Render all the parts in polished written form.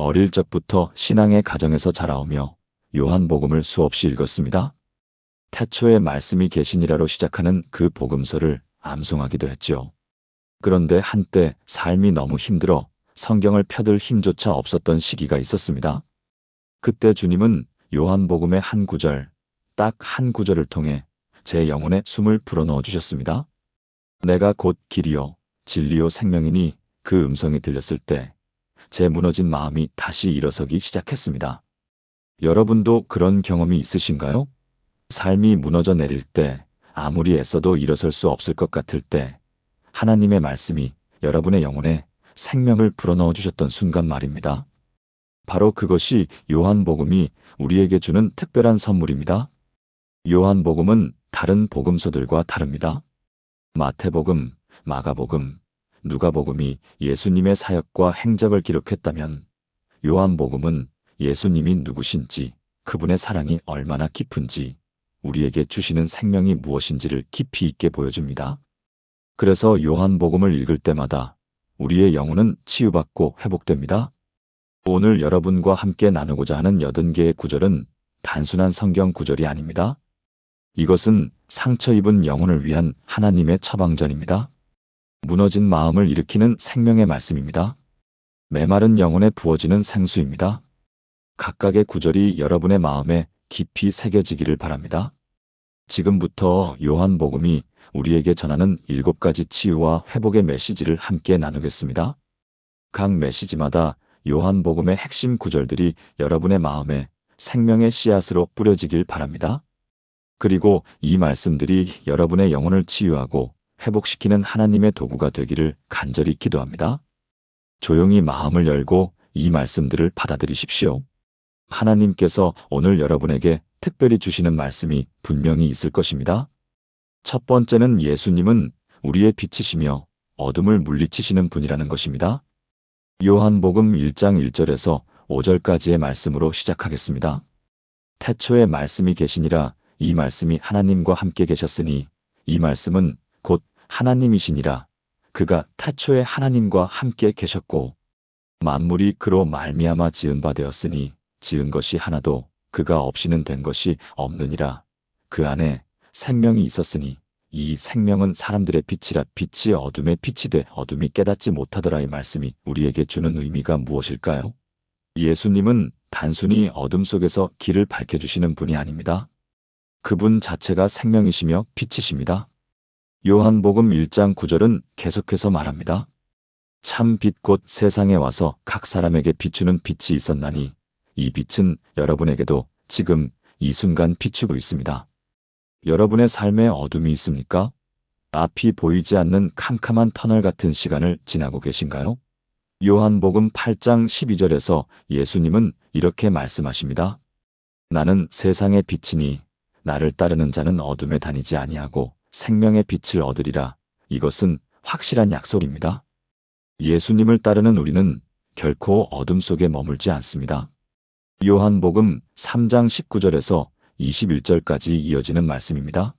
어릴 적부터 신앙의 가정에서 자라오며 요한복음을 수없이 읽었습니다. 태초에 말씀이 계시니라로 시작하는 그 복음서를 암송하기도 했죠. 그런데 한때 삶이 너무 힘들어 성경을 펴들 힘조차 없었던 시기가 있었습니다. 그때 주님은 요한복음의 한 구절, 딱 한 구절을 통해 제 영혼에 숨을 불어넣어 주셨습니다. 내가 곧 길이요 진리요 생명이니 그 음성이 들렸을 때 제 무너진 마음이 다시 일어서기 시작했습니다. 여러분도 그런 경험이 있으신가요? 삶이 무너져 내릴 때, 아무리 애써도 일어설 수 없을 것 같을 때 하나님의 말씀이 여러분의 영혼에 생명을 불어넣어 주셨던 순간 말입니다. 바로 그것이 요한복음이 우리에게 주는 특별한 선물입니다. 요한복음은 다른 복음서들과 다릅니다. 마태복음, 마가복음, 누가복음이 예수님의 사역과 행적을 기록했다면 요한복음은 예수님이 누구신지, 그분의 사랑이 얼마나 깊은지, 우리에게 주시는 생명이 무엇인지를 깊이 있게 보여줍니다. 그래서 요한복음을 읽을 때마다 우리의 영혼은 치유받고 회복됩니다. 오늘 여러분과 함께 나누고자 하는 80개의 구절은 단순한 성경 구절이 아닙니다. 이것은 상처 입은 영혼을 위한 하나님의 처방전입니다. 무너진 마음을 일으키는 생명의 말씀입니다. 메마른 영혼에 부어지는 생수입니다. 각각의 구절이 여러분의 마음에 깊이 새겨지기를 바랍니다. 지금부터 요한복음이 우리에게 전하는 7가지 치유와 회복의 메시지를 함께 나누겠습니다. 각 메시지마다 요한복음의 핵심 구절들이 여러분의 마음에 생명의 씨앗으로 뿌려지길 바랍니다. 그리고 이 말씀들이 여러분의 영혼을 치유하고 회복시키는 하나님의 도구가 되기를 간절히 기도합니다. 조용히 마음을 열고 이 말씀들을 받아들이십시오. 하나님께서 오늘 여러분에게 특별히 주시는 말씀이 분명히 있을 것입니다. 첫 번째는 예수님은 우리의 빛이시며 어둠을 물리치시는 분이라는 것입니다. 요한복음 1장 1절에서 5절까지의 말씀으로 시작하겠습니다. 태초에 말씀이 계시니라 이 말씀이 하나님과 함께 계셨으니 이 말씀은 곧 하나님이시니라. 그가 태초에 하나님과 함께 계셨고 만물이 그로 말미암아 지은 바 되었으니 지은 것이 하나도 그가 없이는 된 것이 없느니라. 그 안에 생명이 있었으니 이 생명은 사람들의 빛이라. 빛이 어둠에 빛이 돼 어둠이 깨닫지 못하더라. 이 말씀이 우리에게 주는 의미가 무엇일까요? 예수님은 단순히 어둠 속에서 길을 밝혀주시는 분이 아닙니다. 그분 자체가 생명이시며 빛이십니다. 요한복음 1장 9절은 계속해서 말합니다. 참 빛 곧 세상에 와서 각 사람에게 비추는 빛이 있었나니 이 빛은 여러분에게도 지금 이 순간 비추고 있습니다. 여러분의 삶에 어둠이 있습니까? 앞이 보이지 않는 캄캄한 터널 같은 시간을 지나고 계신가요? 요한복음 8장 12절에서 예수님은 이렇게 말씀하십니다. 나는 세상의 빛이니 나를 따르는 자는 어둠에 다니지 아니하고 생명의 빛을 얻으리라. 이것은 확실한 약속입니다. 예수님을 따르는 우리는 결코 어둠 속에 머물지 않습니다. 요한복음 3장 19절에서 21절까지 이어지는 말씀입니다.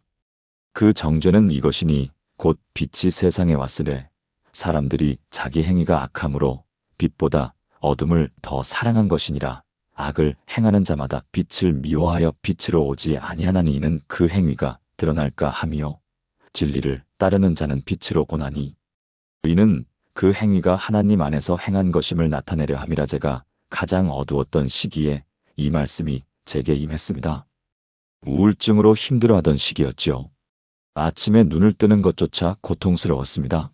그 정죄는 이것이니 곧 빛이 세상에 왔으되 사람들이 자기 행위가 악함으로 빛보다 어둠을 더 사랑한 것이니라. 악을 행하는 자마다 빛을 미워하여 빛으로 오지 아니하나니 이는 그 행위가 드러날까 함이요 진리를 따르는 자는 빛으로 오나니 이는 그 행위가 하나님 안에서 행한 것임을 나타내려 함이라. 제가 가장 어두웠던 시기에 이 말씀이 제게 임했습니다. 우울증으로 힘들어하던 시기였죠. 아침에 눈을 뜨는 것조차 고통스러웠습니다.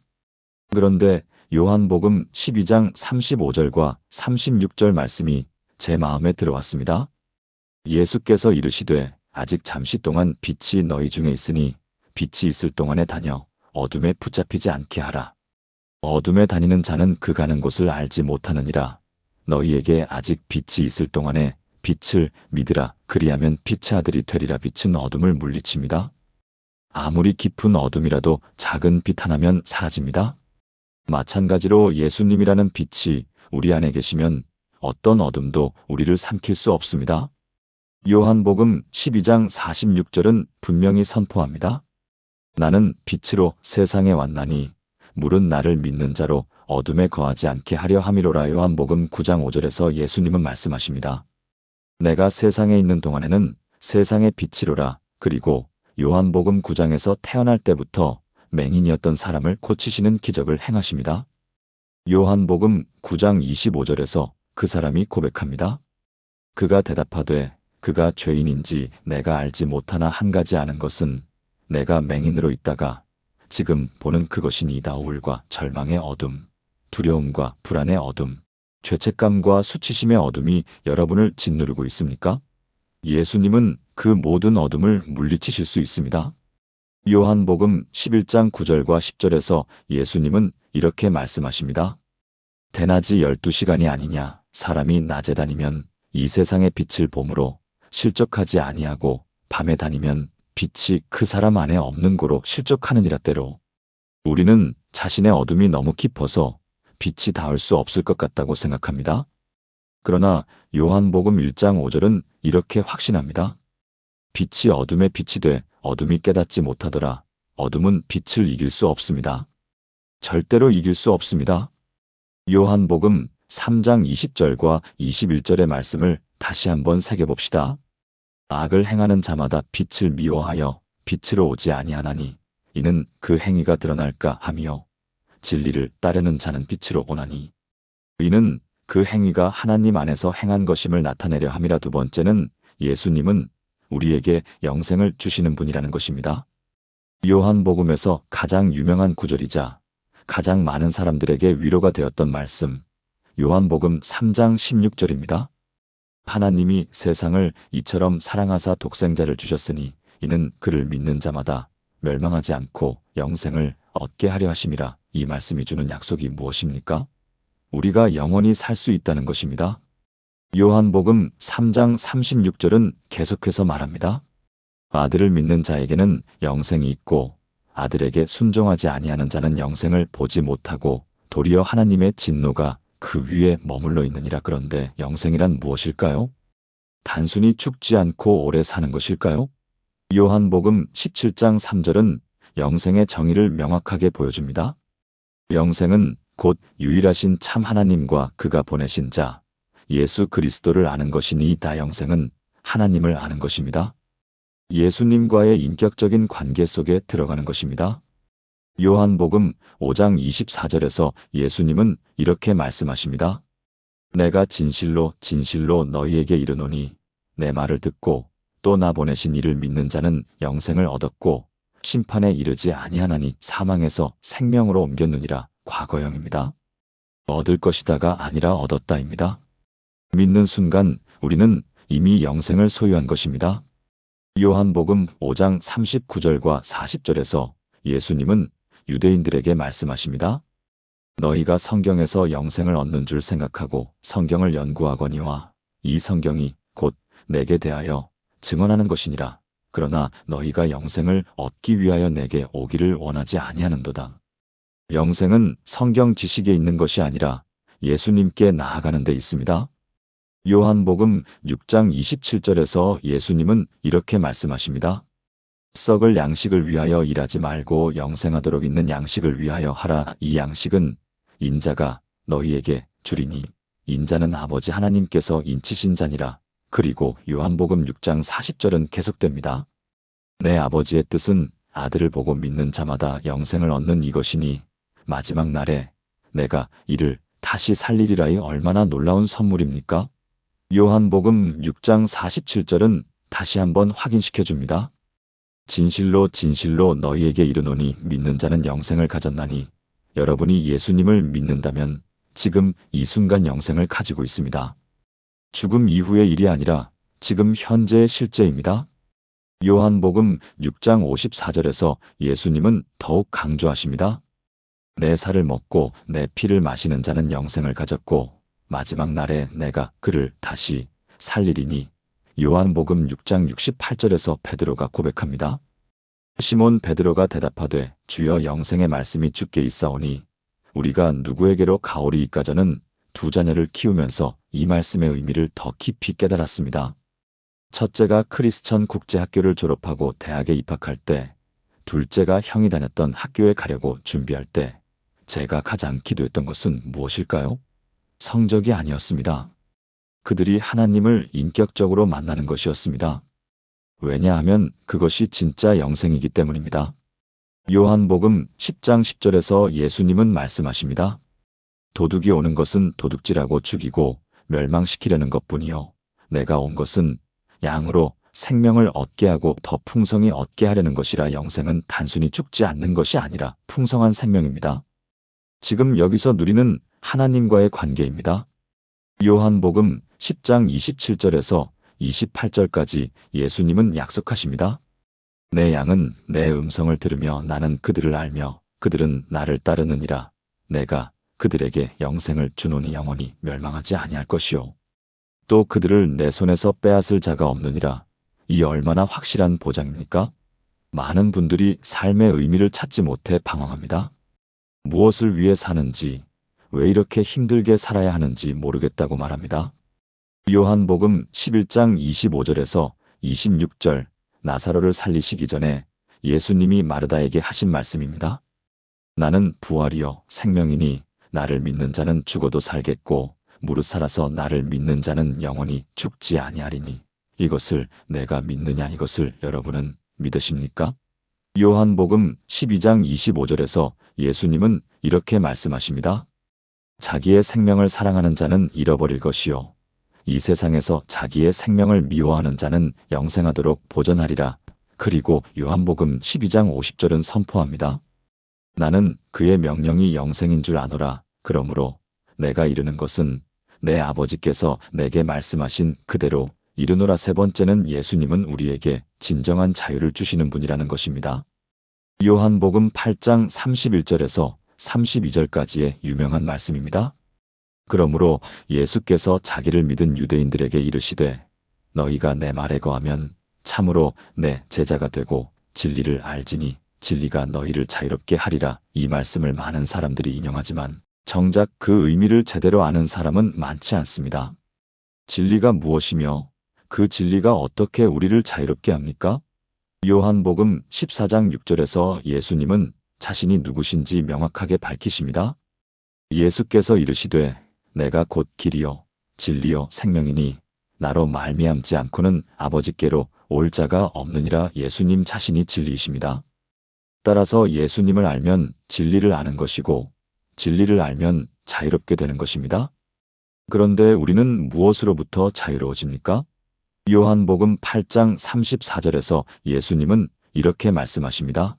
그런데 요한복음 12장 35절과 36절 말씀이 제 마음에 들어왔습니다. 예수께서 이르시되 아직 잠시 동안 빛이 너희 중에 있으니 빛이 있을 동안에 다녀 어둠에 붙잡히지 않게 하라. 어둠에 다니는 자는 그 가는 곳을 알지 못하느니라. 너희에게 아직 빛이 있을 동안에 빛을 믿으라. 그리하면 빛의 아들이 되리라. 빛은 어둠을 물리칩니다. 아무리 깊은 어둠이라도 작은 빛 하나면 사라집니다. 마찬가지로 예수님이라는 빛이 우리 안에 계시면 어떤 어둠도 우리를 삼킬 수 없습니다. 요한복음 12장 46절은 분명히 선포합니다. 나는 빛으로 세상에 왔나니 물은 나를 믿는 자로 어둠에 거하지 않게 하려 함이로라. 요한복음 9장 5절에서 예수님은 말씀하십니다. 내가 세상에 있는 동안에는 세상의 빛이로라. 그리고 요한복음 9장에서 태어날 때부터 맹인이었던 사람을 고치시는 기적을 행하십니다. 요한복음 9장 25절에서 그 사람이 고백합니다. 그가 대답하되 그가 죄인인지 내가 알지 못하나 한 가지 아는 것은 내가 맹인으로 있다가 지금 보는 그것이니이다. 우울과 절망의 어둠, 두려움과 불안의 어둠, 죄책감과 수치심의 어둠이 여러분을 짓누르고 있습니까? 예수님은 그 모든 어둠을 물리치실 수 있습니다. 요한복음 11장 9절과 10절에서 예수님은 이렇게 말씀하십니다. 대낮이 12시간이 아니냐. 사람이 낮에 다니면 이 세상의 빛을 보므로 실족하지 아니하고 밤에 다니면 빛이 그 사람 안에 없는 고로 실족하느니라. 때로 우리는 자신의 어둠이 너무 깊어서 빛이 닿을 수 없을 것 같다고 생각합니다. 그러나 요한복음 1장 5절은 이렇게 확신합니다. 빛이 어둠의 빛이 돼 어둠이 깨닫지 못하더라. 어둠은 빛을 이길 수 없습니다. 절대로 이길 수 없습니다. 요한복음 3장 20절과 21절의 말씀을 다시 한번 새겨봅시다. 악을 행하는 자마다 빛을 미워하여 빛으로 오지 아니하나니 이는 그 행위가 드러날까 하며 진리를 따르는 자는 빛으로 오나니 이는 그 행위가 하나님 안에서 행한 것임을 나타내려 함이라. 두 번째는 예수님은 우리에게 영생을 주시는 분이라는 것입니다. 요한복음에서 가장 유명한 구절이자 가장 많은 사람들에게 위로가 되었던 말씀, 요한복음 3장 16절입니다. 하나님이 세상을 이처럼 사랑하사 독생자를 주셨으니 이는 그를 믿는 자마다 멸망하지 않고 영생을 얻게 하려 하심이라. 이 말씀이 주는 약속이 무엇입니까? 우리가 영원히 살 수 있다는 것입니다. 요한복음 3장 36절은 계속해서 말합니다. 아들을 믿는 자에게는 영생이 있고 아들에게 순종하지 아니하는 자는 영생을 보지 못하고 도리어 하나님의 진노가 그 위에 머물러 있느니라. 그런데 영생이란 무엇일까요? 단순히 죽지 않고 오래 사는 것일까요? 요한복음 17장 3절은 영생의 정의를 명확하게 보여줍니다. 영생은 곧 유일하신 참 하나님과 그가 보내신 자 예수 그리스도를 아는 것이니 다 영생은 하나님을 아는 것입니다. 예수님과의 인격적인 관계 속에 들어가는 것입니다. 요한복음 5장 24절에서 예수님은 이렇게 말씀하십니다. 내가 진실로 진실로 너희에게 이르노니 내 말을 듣고 또 나 보내신 이를 믿는 자는 영생을 얻었고 심판에 이르지 아니하나니 사망에서 생명으로 옮겼느니라. 과거형입니다. 얻을 것이다가 아니라 얻었다입니다. 믿는 순간 우리는 이미 영생을 소유한 것입니다. 요한복음 5장 39절과 40절에서 예수님은 유대인들에게 말씀하십니다. 너희가 성경에서 영생을 얻는 줄 생각하고 성경을 연구하거니와 이 성경이 곧 내게 대하여 증언하는 것이니라. 그러나 너희가 영생을 얻기 위하여 내게 오기를 원하지 아니하는도다. 영생은 성경 지식에 있는 것이 아니라 예수님께 나아가는 데 있습니다. 요한복음 6장 27절에서 예수님은 이렇게 말씀하십니다. 썩을 양식을 위하여 일하지 말고 영생하도록 있는 양식을 위하여 하라. 이 양식은 인자가 너희에게 주리니 인자는 아버지 하나님께서 인치신 자니라. 그리고 요한복음 6장 40절은 계속됩니다. 내 아버지의 뜻은 아들을 보고 믿는 자마다 영생을 얻는 이것이니 마지막 날에 내가 이를 다시 살리리라이 얼마나 놀라운 선물입니까? 요한복음 6장 47절은 다시 한번 확인시켜 줍니다. 진실로 진실로 너희에게 이르노니 믿는 자는 영생을 가졌나니 여러분이 예수님을 믿는다면 지금 이 순간 영생을 가지고 있습니다. 죽음 이후의 일이 아니라 지금 현재의 실제입니다. 요한복음 6장 54절에서 예수님은 더욱 강조하십니다. 내 살을 먹고 내 피를 마시는 자는 영생을 가졌고 마지막 날에 내가 그를 다시 살리리니. 요한복음 6장 68절에서 베드로가 고백합니다. 시몬 베드로가 대답하되 주여 영생의 말씀이 주께 있사오니 우리가 누구에게로 가오리이까. 저는 두 자녀를 키우면서 이 말씀의 의미를 더 깊이 깨달았습니다. 첫째가 크리스천 국제학교를 졸업하고 대학에 입학할 때, 둘째가 형이 다녔던 학교에 가려고 준비할 때, 제가 가장 기도했던 것은 무엇일까요? 성적이 아니었습니다. 그들이 하나님을 인격적으로 만나는 것이었습니다. 왜냐하면 그것이 진짜 영생이기 때문입니다. 요한복음 10장 10절에서 예수님은 말씀하십니다. 도둑이 오는 것은 도둑질하고 죽이고 멸망시키려는 것뿐이요. 내가 온 것은 양으로 생명을 얻게 하고 더 풍성히 얻게 하려는 것이라. 영생은 단순히 죽지 않는 것이 아니라 풍성한 생명입니다. 지금 여기서 누리는 하나님과의 관계입니다. 요한복음 10장 27절에서 28절까지 예수님은 약속하십니다. 내 양은 내 음성을 들으며 나는 그들을 알며 그들은 나를 따르느니라. 내가 그들에게 영생을 주노니 영원히 멸망하지 아니할 것이요. 또 그들을 내 손에서 빼앗을 자가 없느니라. 이 얼마나 확실한 보장입니까? 많은 분들이 삶의 의미를 찾지 못해 방황합니다. 무엇을 위해 사는지, 왜 이렇게 힘들게 살아야 하는지 모르겠다고 말합니다. 요한복음 11장 25절에서 26절, 나사로를 살리시기 전에 예수님이 마르다에게 하신 말씀입니다. 나는 부활이요 생명이니 나를 믿는 자는 죽어도 살겠고 무릇 살아서 나를 믿는 자는 영원히 죽지 아니하리니 이것을 내가 믿느냐. 이것을 여러분은 믿으십니까? 요한복음 12장 25절에서 예수님은 이렇게 말씀하십니다. 자기의 생명을 사랑하는 자는 잃어버릴 것이요 이 세상에서 자기의 생명을 미워하는 자는 영생하도록 보전하리라. 그리고 요한복음 12장 50절은 선포합니다. 나는 그의 명령이 영생인 줄 아노라. 그러므로 내가 이르는 것은 내 아버지께서 내게 말씀하신 그대로 이르노라. 세 번째는 예수님은 우리에게 진정한 자유를 주시는 분이라는 것입니다. 요한복음 8장 31절에서 32절까지의 유명한 말씀입니다. 그러므로 예수께서 자기를 믿은 유대인들에게 이르시되 너희가 내 말에 거하면 참으로 내 제자가 되고 진리를 알지니 진리가 너희를 자유롭게 하리라. 이 말씀을 많은 사람들이 인용하지만 정작 그 의미를 제대로 아는 사람은 많지 않습니다. 진리가 무엇이며 그 진리가 어떻게 우리를 자유롭게 합니까? 요한복음 14장 6절에서 예수님은 자신이 누구신지 명확하게 밝히십니다. 예수께서 이르시되 내가 곧 길이요 진리요 생명이니 나로 말미암지 않고는 아버지께로 올 자가 없느니라. 예수님 자신이 진리이십니다. 따라서 예수님을 알면 진리를 아는 것이고 진리를 알면 자유롭게 되는 것입니다. 그런데 우리는 무엇으로부터 자유로워집니까? 요한복음 8장 34절에서 예수님은 이렇게 말씀하십니다.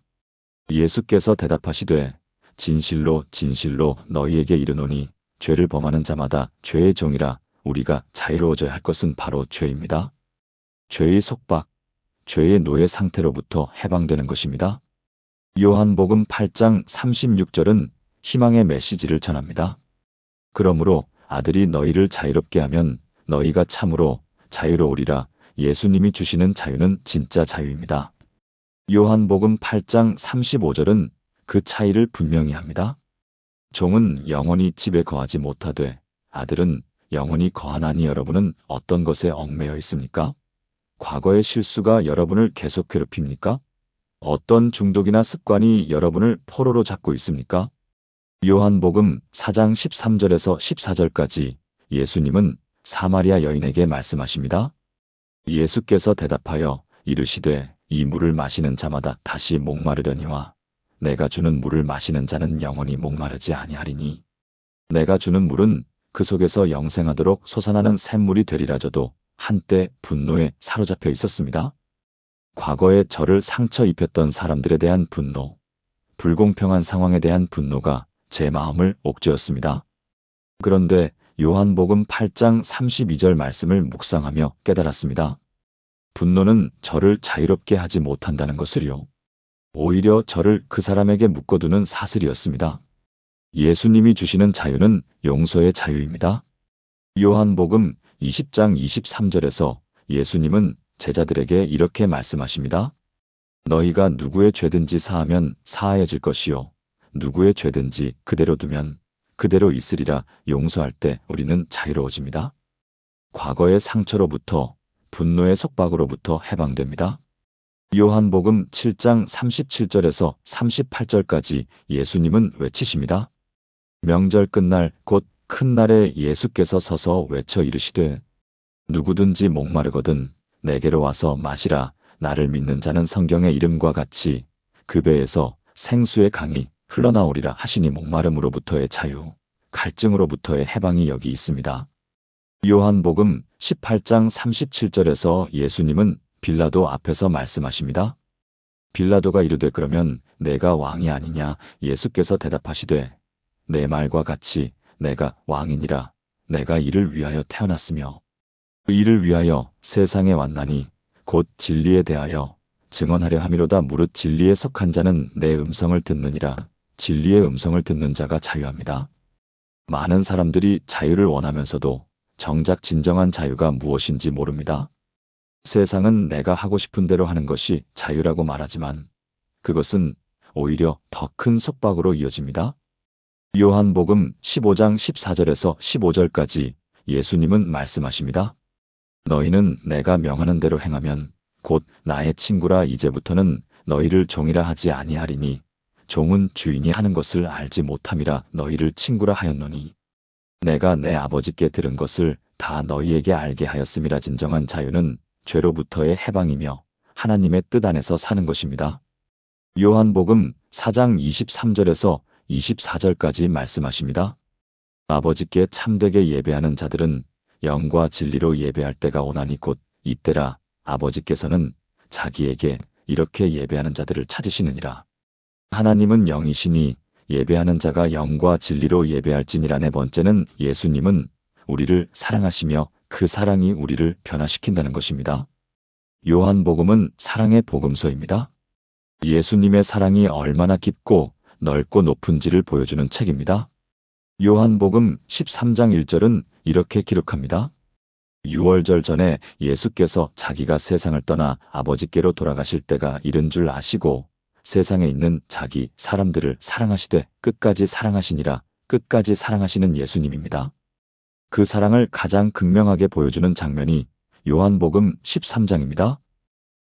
예수께서 대답하시되 진실로 진실로 너희에게 이르노니 죄를 범하는 자마다 죄의 종이라. 우리가 자유로워져야 할 것은 바로 죄입니다. 죄의 속박, 죄의 노예 상태로부터 해방되는 것입니다. 요한복음 8장 36절은 희망의 메시지를 전합니다. 그러므로 아들이 너희를 자유롭게 하면 너희가 참으로 자유로우리라. 예수님이 주시는 자유는 진짜 자유입니다. 요한복음 8장 35절은 그 차이를 분명히 합니다. 종은 영원히 집에 거하지 못하되 아들은 영원히 거하나니. 여러분은 어떤 것에 얽매여 있습니까? 과거의 실수가 여러분을 계속 괴롭힙니까? 어떤 중독이나 습관이 여러분을 포로로 잡고 있습니까? 요한복음 4장 13절에서 14절까지 예수님은 사마리아 여인에게 말씀하십니다. 예수께서 대답하여 이르시되 이 물을 마시는 자마다 다시 목마르려니와 내가 주는 물을 마시는 자는 영원히 목마르지 아니하리니 내가 주는 물은 그 속에서 영생하도록 솟아나는 샘물이 되리라저도 한때 분노에 사로잡혀 있었습니다. 과거에 저를 상처 입혔던 사람들에 대한 분노, 불공평한 상황에 대한 분노가 제 마음을 옥죄었습니다. 그런데 요한복음 8장 32절 말씀을 묵상하며 깨달았습니다. 분노는 저를 자유롭게 하지 못한다는 것을요. 오히려 저를 그 사람에게 묶어두는 사슬이었습니다. 예수님이 주시는 자유는 용서의 자유입니다. 요한복음 20장 23절에서 예수님은 제자들에게 이렇게 말씀하십니다. 너희가 누구의 죄든지 사하면 사하여질 것이요 누구의 죄든지 그대로 두면 그대로 있으리라. 용서할 때 우리는 자유로워집니다. 과거의 상처로부터 분노의 속박으로부터 해방됩니다. 요한복음 7장 37절에서 38절까지 예수님은 외치십니다. 명절 끝날 곧 큰 날에 예수께서 서서 외쳐 이르시되 누구든지 목마르거든 내게로 와서 마시라. 나를 믿는 자는 성경의 이름과 같이 그 배에서 생수의 강이 흘러나오리라 하시니 목마름으로부터의 자유, 갈증으로부터의 해방이 여기 있습니다. 요한복음 18장 37절에서 예수님은 빌라도 앞에서 말씀하십니다. 빌라도가 이르되 그러면 내가 왕이 아니냐? 예수께서 대답하시되 내 말과 같이 내가 왕이니라. 내가 이를 위하여 태어났으며 이를 위하여 세상에 왔나니 곧 진리에 대하여 증언하려 함이로다. 무릇 진리에 속한 자는 내 음성을 듣느니라. 진리의 음성을 듣는 자가 자유합니다. 많은 사람들이 자유를 원하면서도 정작 진정한 자유가 무엇인지 모릅니다. 세상은 내가 하고 싶은 대로 하는 것이 자유라고 말하지만 그것은 오히려 더 큰 속박으로 이어집니다. 요한복음 15장 14절에서 15절까지 예수님은 말씀하십니다. 너희는 내가 명하는 대로 행하면 곧 나의 친구라. 이제부터는 너희를 종이라 하지 아니하리니 종은 주인이 하는 것을 알지 못함이라. 너희를 친구라 하였노니 내가 내 아버지께 들은 것을 다 너희에게 알게 하였음이라. 진정한 자유는 죄로부터의 해방이며 하나님의 뜻 안에서 사는 것입니다. 요한복음 4장 23절에서 24절까지 말씀하십니다. 아버지께 참되게 예배하는 자들은 영과 진리로 예배할 때가 오나니 곧 이때라. 아버지께서는 자기에게 이렇게 예배하는 자들을 찾으시느니라. 하나님은 영이시니 예배하는 자가 영과 진리로 예배할지니라. 네 번째는 예수님은 우리를 사랑하시며 그 사랑이 우리를 변화시킨다는 것입니다. 요한복음은 사랑의 복음서입니다. 예수님의 사랑이 얼마나 깊고 넓고 높은지를 보여주는 책입니다. 요한복음 13장 1절은 이렇게 기록합니다. 유월절 전에 예수께서 자기가 세상을 떠나 아버지께로 돌아가실 때가 이른 줄 아시고 세상에 있는 자기 사람들을 사랑하시되 끝까지 사랑하시니라. 끝까지 사랑하시는 예수님입니다. 그 사랑을 가장 극명하게 보여주는 장면이 요한복음 13장입니다.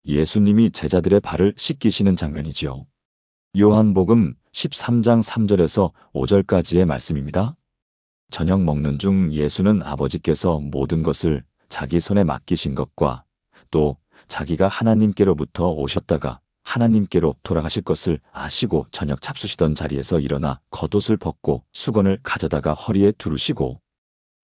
예수님이 제자들의 발을 씻기시는 장면이지요. 요한복음 13장 3절에서 5절까지의 말씀입니다. 저녁 먹는 중 예수는 아버지께서 모든 것을 자기 손에 맡기신 것과 또 자기가 하나님께로부터 오셨다가 하나님께로 돌아가실 것을 아시고 저녁 잡수시던 자리에서 일어나 겉옷을 벗고 수건을 가져다가 허리에 두르시고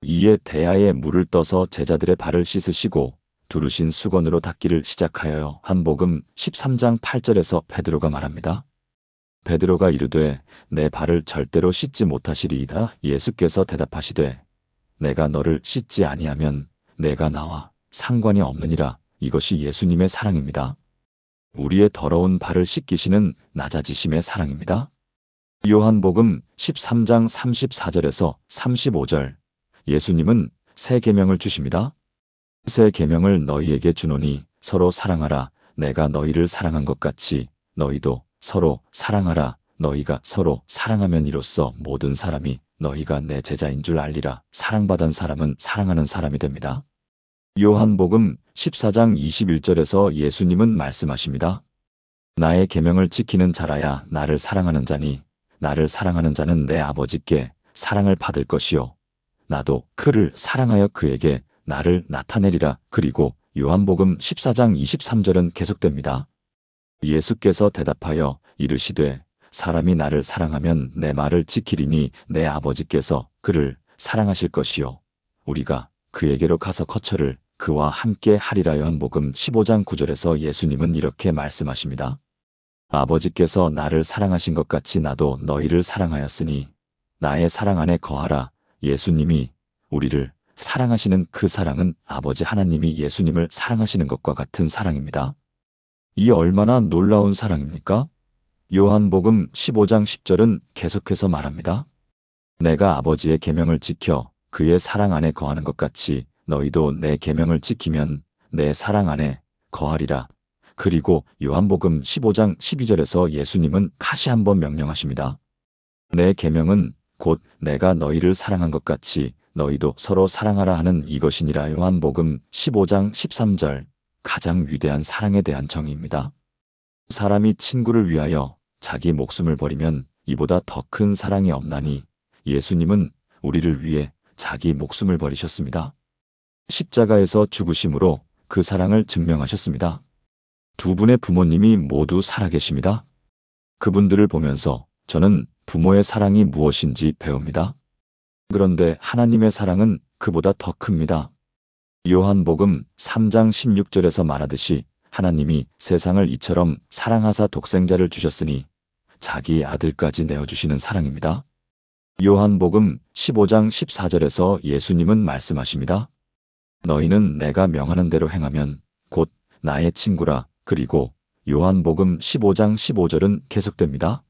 이에 대야에 물을 떠서 제자들의 발을 씻으시고 두르신 수건으로 닦기를 시작하여요. 요한복음 13장 8절에서 베드로가 말합니다. 베드로가 이르되 내 발을 절대로 씻지 못하시리이다. 예수께서 대답하시되 내가 너를 씻지 아니하면 내가 나와 상관이 없느니라. 이것이 예수님의 사랑입니다. 우리의 더러운 발을 씻기시는 낮아지심의 사랑입니다. 요한복음 13장 34절에서 35절 예수님은 새 계명을 주십니다. 새 계명을 너희에게 주노니 서로 사랑하라. 내가 너희를 사랑한 것 같이 너희도 서로 사랑하라. 너희가 서로 사랑하면 이로써 모든 사람이 너희가 내 제자인 줄 알리라. 사랑받은 사람은 사랑하는 사람이 됩니다. 요한복음 14장 21절에서 예수님은 말씀하십니다. 나의 계명을 지키는 자라야 나를 사랑하는 자니 나를 사랑하는 자는 내 아버지께 사랑을 받을 것이요 나도 그를 사랑하여 그에게 나를 나타내리라. 그리고 요한복음 14장 23절은 계속됩니다. 예수께서 대답하여 이르시되 사람이 나를 사랑하면 내 말을 지키리니 내 아버지께서 그를 사랑하실 것이요 우리가 그에게로 가서 거처를 그와 함께 하리라. 요한복음 15장 9절에서 예수님은 이렇게 말씀하십니다. 아버지께서 나를 사랑하신 것 같이 나도 너희를 사랑하였으니 나의 사랑 안에 거하라. 예수님이 우리를 사랑하시는 그 사랑은 아버지 하나님이 예수님을 사랑하시는 것과 같은 사랑입니다. 이 얼마나 놀라운 사랑입니까? 요한복음 15장 10절은 계속해서 말합니다. 내가 아버지의 계명을 지켜 그의 사랑 안에 거하는 것 같이 너희도 내 계명을 지키면 내 사랑 안에 거하리라. 그리고 요한복음 15장 12절에서 예수님은 다시 한번 명령하십니다. 내 계명은 곧 내가 너희를 사랑한 것 같이 너희도 서로 사랑하라 하는 이것이니라. 요한복음 15장 13절 가장 위대한 사랑에 대한 정의입니다. 사람이 친구를 위하여 자기 목숨을 버리면 이보다 더 큰 사랑이 없나니 예수님은 우리를 위해 자기 목숨을 버리셨습니다. 십자가에서 죽으심으로 그 사랑을 증명하셨습니다. 두 분의 부모님이 모두 살아계십니다. 그분들을 보면서 저는 부모의 사랑이 무엇인지 배웁니다. 그런데 하나님의 사랑은 그보다 더 큽니다. 요한복음 3장 16절에서 말하듯이 하나님이 세상을 이처럼 사랑하사 독생자를 주셨으니 자기 아들까지 내어주시는 사랑입니다. 요한복음 15장 14절에서 예수님은 말씀하십니다. 너희는 내가 명하는 대로 행하면 곧 나의 친구라. 그리고 요한복음 15장 15절은 계속됩니다.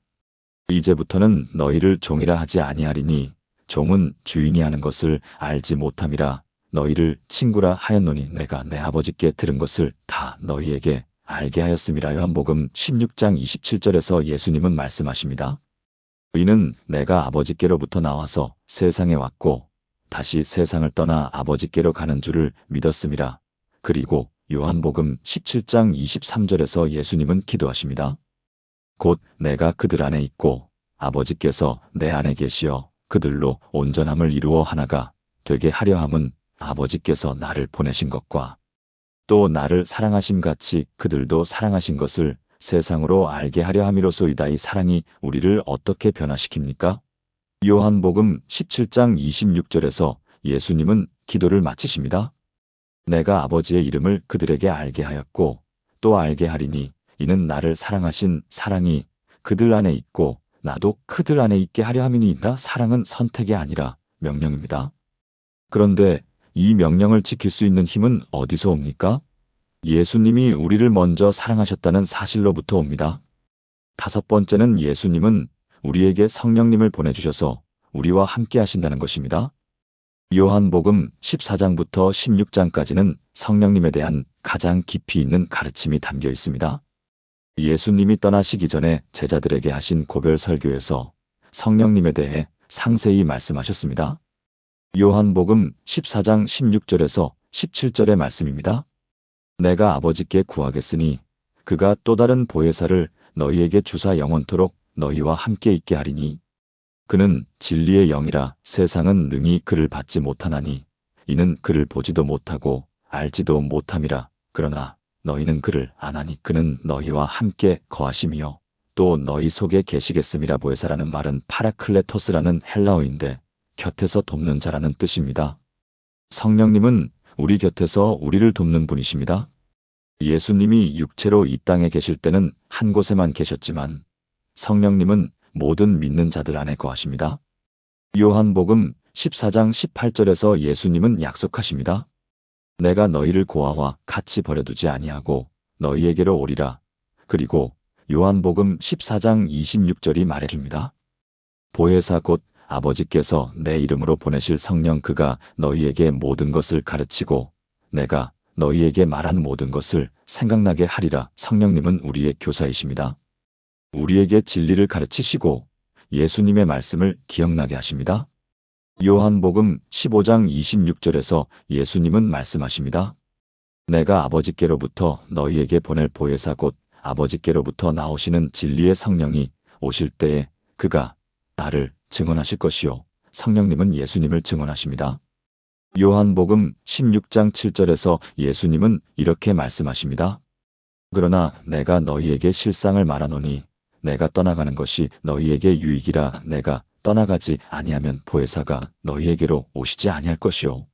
이제부터는 너희를 종이라 하지 아니하리니 종은 주인이 하는 것을 알지 못함이라. 너희를 친구라 하였노니 내가 내 아버지께 들은 것을 다 너희에게 알게 하였음이라. 요한복음 16장 27절에서 예수님은 말씀하십니다. 이는 내가 아버지께로부터 나와서 세상에 왔고 다시 세상을 떠나 아버지께로 가는 줄을 믿었음이라. 그리고 요한복음 17장 23절에서 예수님은 기도하십니다. 곧 내가 그들 안에 있고 아버지께서 내 안에 계시어 그들로 온전함을 이루어 하나가 되게 하려 함은 아버지께서 나를 보내신 것과 또 나를 사랑하심 같이 그들도 사랑하신 것을 세상으로 알게 하려 함이로소이다. 이 사랑이 우리를 어떻게 변화시킵니까? 요한복음 17장 26절에서 예수님은 기도를 마치십니다. 내가 아버지의 이름을 그들에게 알게 하였고 또 알게 하리니 이는 나를 사랑하신 사랑이 그들 안에 있고 나도 그들 안에 있게 하려 함이니이다. 사랑은 선택이 아니라 명령입니다. 그런데 이 명령을 지킬 수 있는 힘은 어디서 옵니까? 예수님이 우리를 먼저 사랑하셨다는 사실로부터 옵니다. 다섯 번째는 예수님은 우리에게 성령님을 보내주셔서 우리와 함께 하신다는 것입니다. 요한복음 14장부터 16장까지는 성령님에 대한 가장 깊이 있는 가르침이 담겨 있습니다. 예수님이 떠나시기 전에 제자들에게 하신 고별 설교에서 성령님에 대해 상세히 말씀하셨습니다. 요한복음 14장 16절에서 17절의 말씀입니다. 내가 아버지께 구하겠으니 그가 또 다른 보혜사를 너희에게 주사 영원토록 너희와 함께 있게 하리니 그는 진리의 영이라 세상은 능히 그를 받지 못하나니 이는 그를 보지도 못하고 알지도 못함이라. 그러나 너희는 그를 아나니 그는 너희와 함께 거하심이요 또 너희 속에 계시겠음이라. 보혜사라는 말은 파라클레토스라는 헬라어인데 곁에서 돕는 자라는 뜻입니다. 성령님은 우리 곁에서 우리를 돕는 분이십니다. 예수님이 육체로 이 땅에 계실 때는 한 곳에만 계셨지만 성령님은 모든 믿는 자들 안에 거하십니다. 요한복음 14장 18절에서 예수님은 약속하십니다. 내가 너희를 고아와 같이 버려두지 아니하고 너희에게로 오리라. 그리고 요한복음 14장 26절이 말해줍니다. 보혜사 곧 아버지께서 내 이름으로 보내실 성령 그가 너희에게 모든 것을 가르치고 내가 너희에게 말한 모든 것을 생각나게 하리라. 성령님은 우리의 교사이십니다. 우리에게 진리를 가르치시고 예수님의 말씀을 기억나게 하십니다. 요한복음 15장 26절에서 예수님은 말씀하십니다. 내가 아버지께로부터 너희에게 보낼 보혜사 곧 아버지께로부터 나오시는 진리의 성령이 오실 때에 그가 나를 증언하실 것이요. 성령님은 예수님을 증언하십니다. 요한복음 16장 7절에서 예수님은 이렇게 말씀하십니다. 그러나 내가 너희에게 실상을 말하노니 내가 떠나가는 것이 너희에게 유익이라. 내가 떠나가지 아니하면 보혜사가 너희에게로 오시지 아니할 것이요.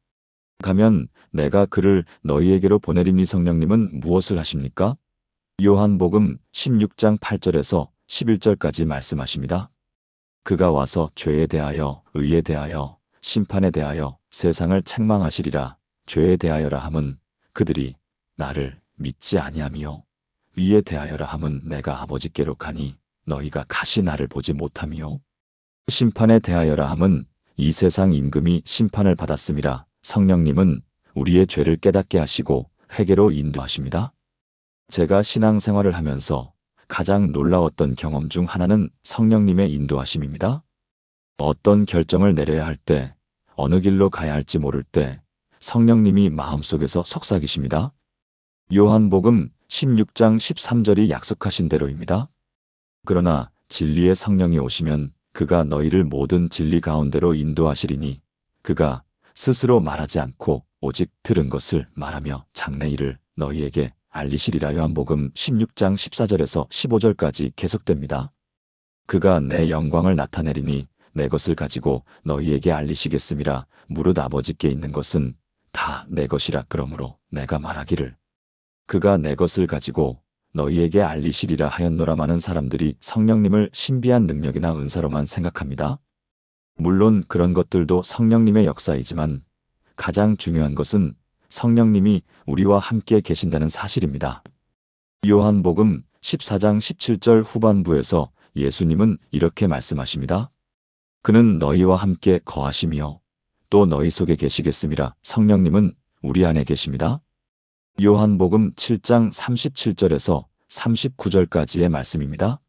가면 내가 그를 너희에게로 보내리니. 성령님은 무엇을 하십니까? 요한복음 16장 8절에서 11절까지 말씀하십니다. 그가 와서 죄에 대하여 의에 대하여 심판에 대하여 세상을 책망하시리라. 죄에 대하여라 함은 그들이 나를 믿지 아니함이요 의에 대하여라 함은 내가 아버지께로 가니 너희가 가시 나를 보지 못함이요 심판에 대하여라 함은 이 세상 임금이 심판을 받았음이라. 성령님은 우리의 죄를 깨닫게 하시고 회개로 인도하십니다. 제가 신앙생활을 하면서 가장 놀라웠던 경험 중 하나는 성령님의 인도하심입니다. 어떤 결정을 내려야 할 때, 어느 길로 가야 할지 모를 때 성령님이 마음속에서 속삭이십니다. 요한복음 16장 13절이 약속하신 대로입니다. 그러나 진리의 성령이 오시면 그가 너희를 모든 진리 가운데로 인도하시리니 그가 스스로 말하지 않고 오직 들은 것을 말하며 장래 일을 너희에게 알리시리라. 요한복음 16장 14절에서 15절까지 계속됩니다. 그가 내 영광을 나타내리니 내 것을 가지고 너희에게 알리시겠음이라. 무릇 아버지께 있는 것은 다 내 것이라. 그러므로 내가 말하기를 그가 내 것을 가지고 너희에게 알리시리라 하였노라. 많은 사람들이 성령님을 신비한 능력이나 은사로만 생각합니다. 물론 그런 것들도 성령님의 역사이지만 가장 중요한 것은 성령님이 우리와 함께 계신다는 사실입니다. 요한복음 14장 17절 후반부에서 예수님은 이렇게 말씀하십니다. 그는 너희와 함께 거하시며 또 너희 속에 계시겠음이라. 성령님은 우리 안에 계십니다. 요한복음 7장 37절에서 39절까지의 말씀입니다.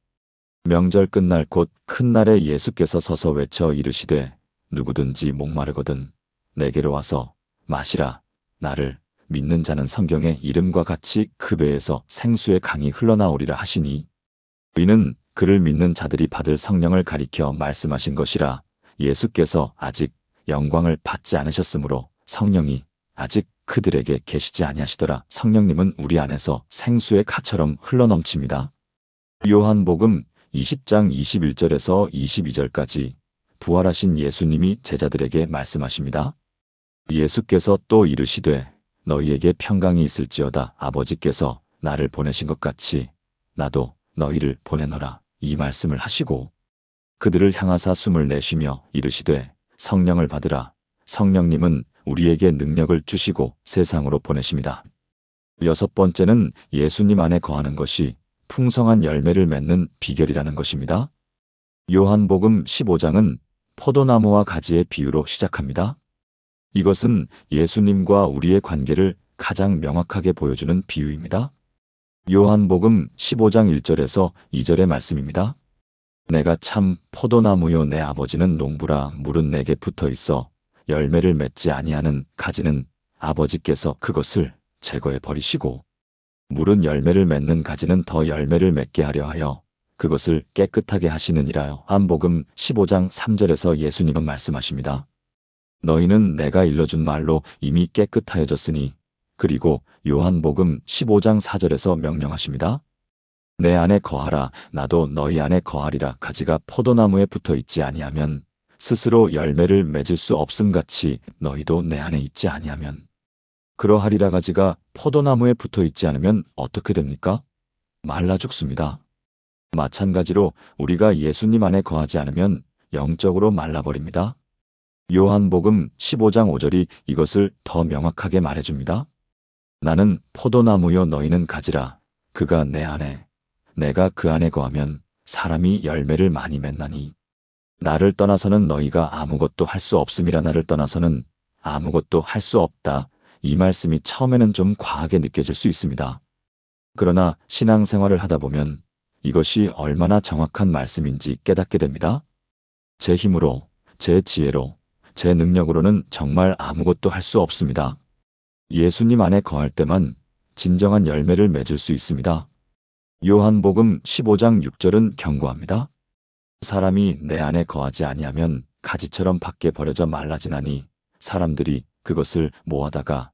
명절 끝날 곧 큰 날에 예수께서 서서 외쳐 이르시되 누구든지 목마르거든 내게로 와서 마시라. 나를 믿는 자는 성경의 이름과 같이 그 배에서 생수의 강이 흘러나오리라 하시니 이는 그를 믿는 자들이 받을 성령을 가리켜 말씀하신 것이라. 예수께서 아직 영광을 받지 않으셨으므로 성령이 아직 그들에게 계시지 아니하시더라. 성령님은 우리 안에서 생수의 가처럼 흘러넘칩니다. 요한복음 20장 21절에서 22절까지 부활하신 예수님이 제자들에게 말씀하십니다. 예수께서 또 이르시되 너희에게 평강이 있을지어다. 아버지께서 나를 보내신 것 같이 나도 너희를 보내노라. 이 말씀을 하시고 그들을 향하사 숨을 내쉬며 이르시되 성령을 받으라. 성령님은 우리에게 능력을 주시고 세상으로 보내십니다. 여섯 번째는 예수님 안에 거하는 것이 풍성한 열매를 맺는 비결이라는 것입니다. 요한복음 15장은 포도나무와 가지의 비유로 시작합니다. 이것은 예수님과 우리의 관계를 가장 명확하게 보여주는 비유입니다. 요한복음 15장 1절에서 2절의 말씀입니다. 내가 참 포도나무요 내 아버지는 농부라. 물은 내게 붙어 있어 열매를 맺지 아니하는 가지는 아버지께서 그것을 제거해 버리시고 물은 열매를 맺는 가지는 더 열매를 맺게 하려 하여 그것을 깨끗하게 하시느니라. 요한복음 15장 3절에서 예수님은 말씀하십니다. 너희는 내가 일러준 말로 이미 깨끗하여졌으니. 그리고 요한복음 15장 4절에서 명령하십니다. 내 안에 거하라. 나도 너희 안에 거하리라. 가지가 포도나무에 붙어 있지 아니하면 스스로 열매를 맺을 수 없음같이 너희도 내 안에 있지 아니하면 그러하리라. 가지가 포도나무에 붙어 있지 않으면 어떻게 됩니까? 말라 죽습니다. 마찬가지로 우리가 예수님 안에 거하지 않으면 영적으로 말라버립니다. 요한복음 15장 5절이 이것을 더 명확하게 말해줍니다. 나는 포도나무요 너희는 가지라. 그가 내 안에 내가 그 안에 거하면 사람이 열매를 많이 맺나니 나를 떠나서는 너희가 아무것도 할 수 없음이라. 나를 떠나서는 아무것도 할 수 없다. 이 말씀이 처음에는 좀 과하게 느껴질 수 있습니다. 그러나 신앙생활을 하다 보면 이것이 얼마나 정확한 말씀인지 깨닫게 됩니다. 제 힘으로, 제 지혜로, 제 능력으로는 정말 아무것도 할 수 없습니다. 예수님 안에 거할 때만 진정한 열매를 맺을 수 있습니다. 요한복음 15장 6절은 경고합니다. 사람이 내 안에 거하지 아니하면 가지처럼 밖에 버려져 말라지나니 사람들이 그것을 모아다가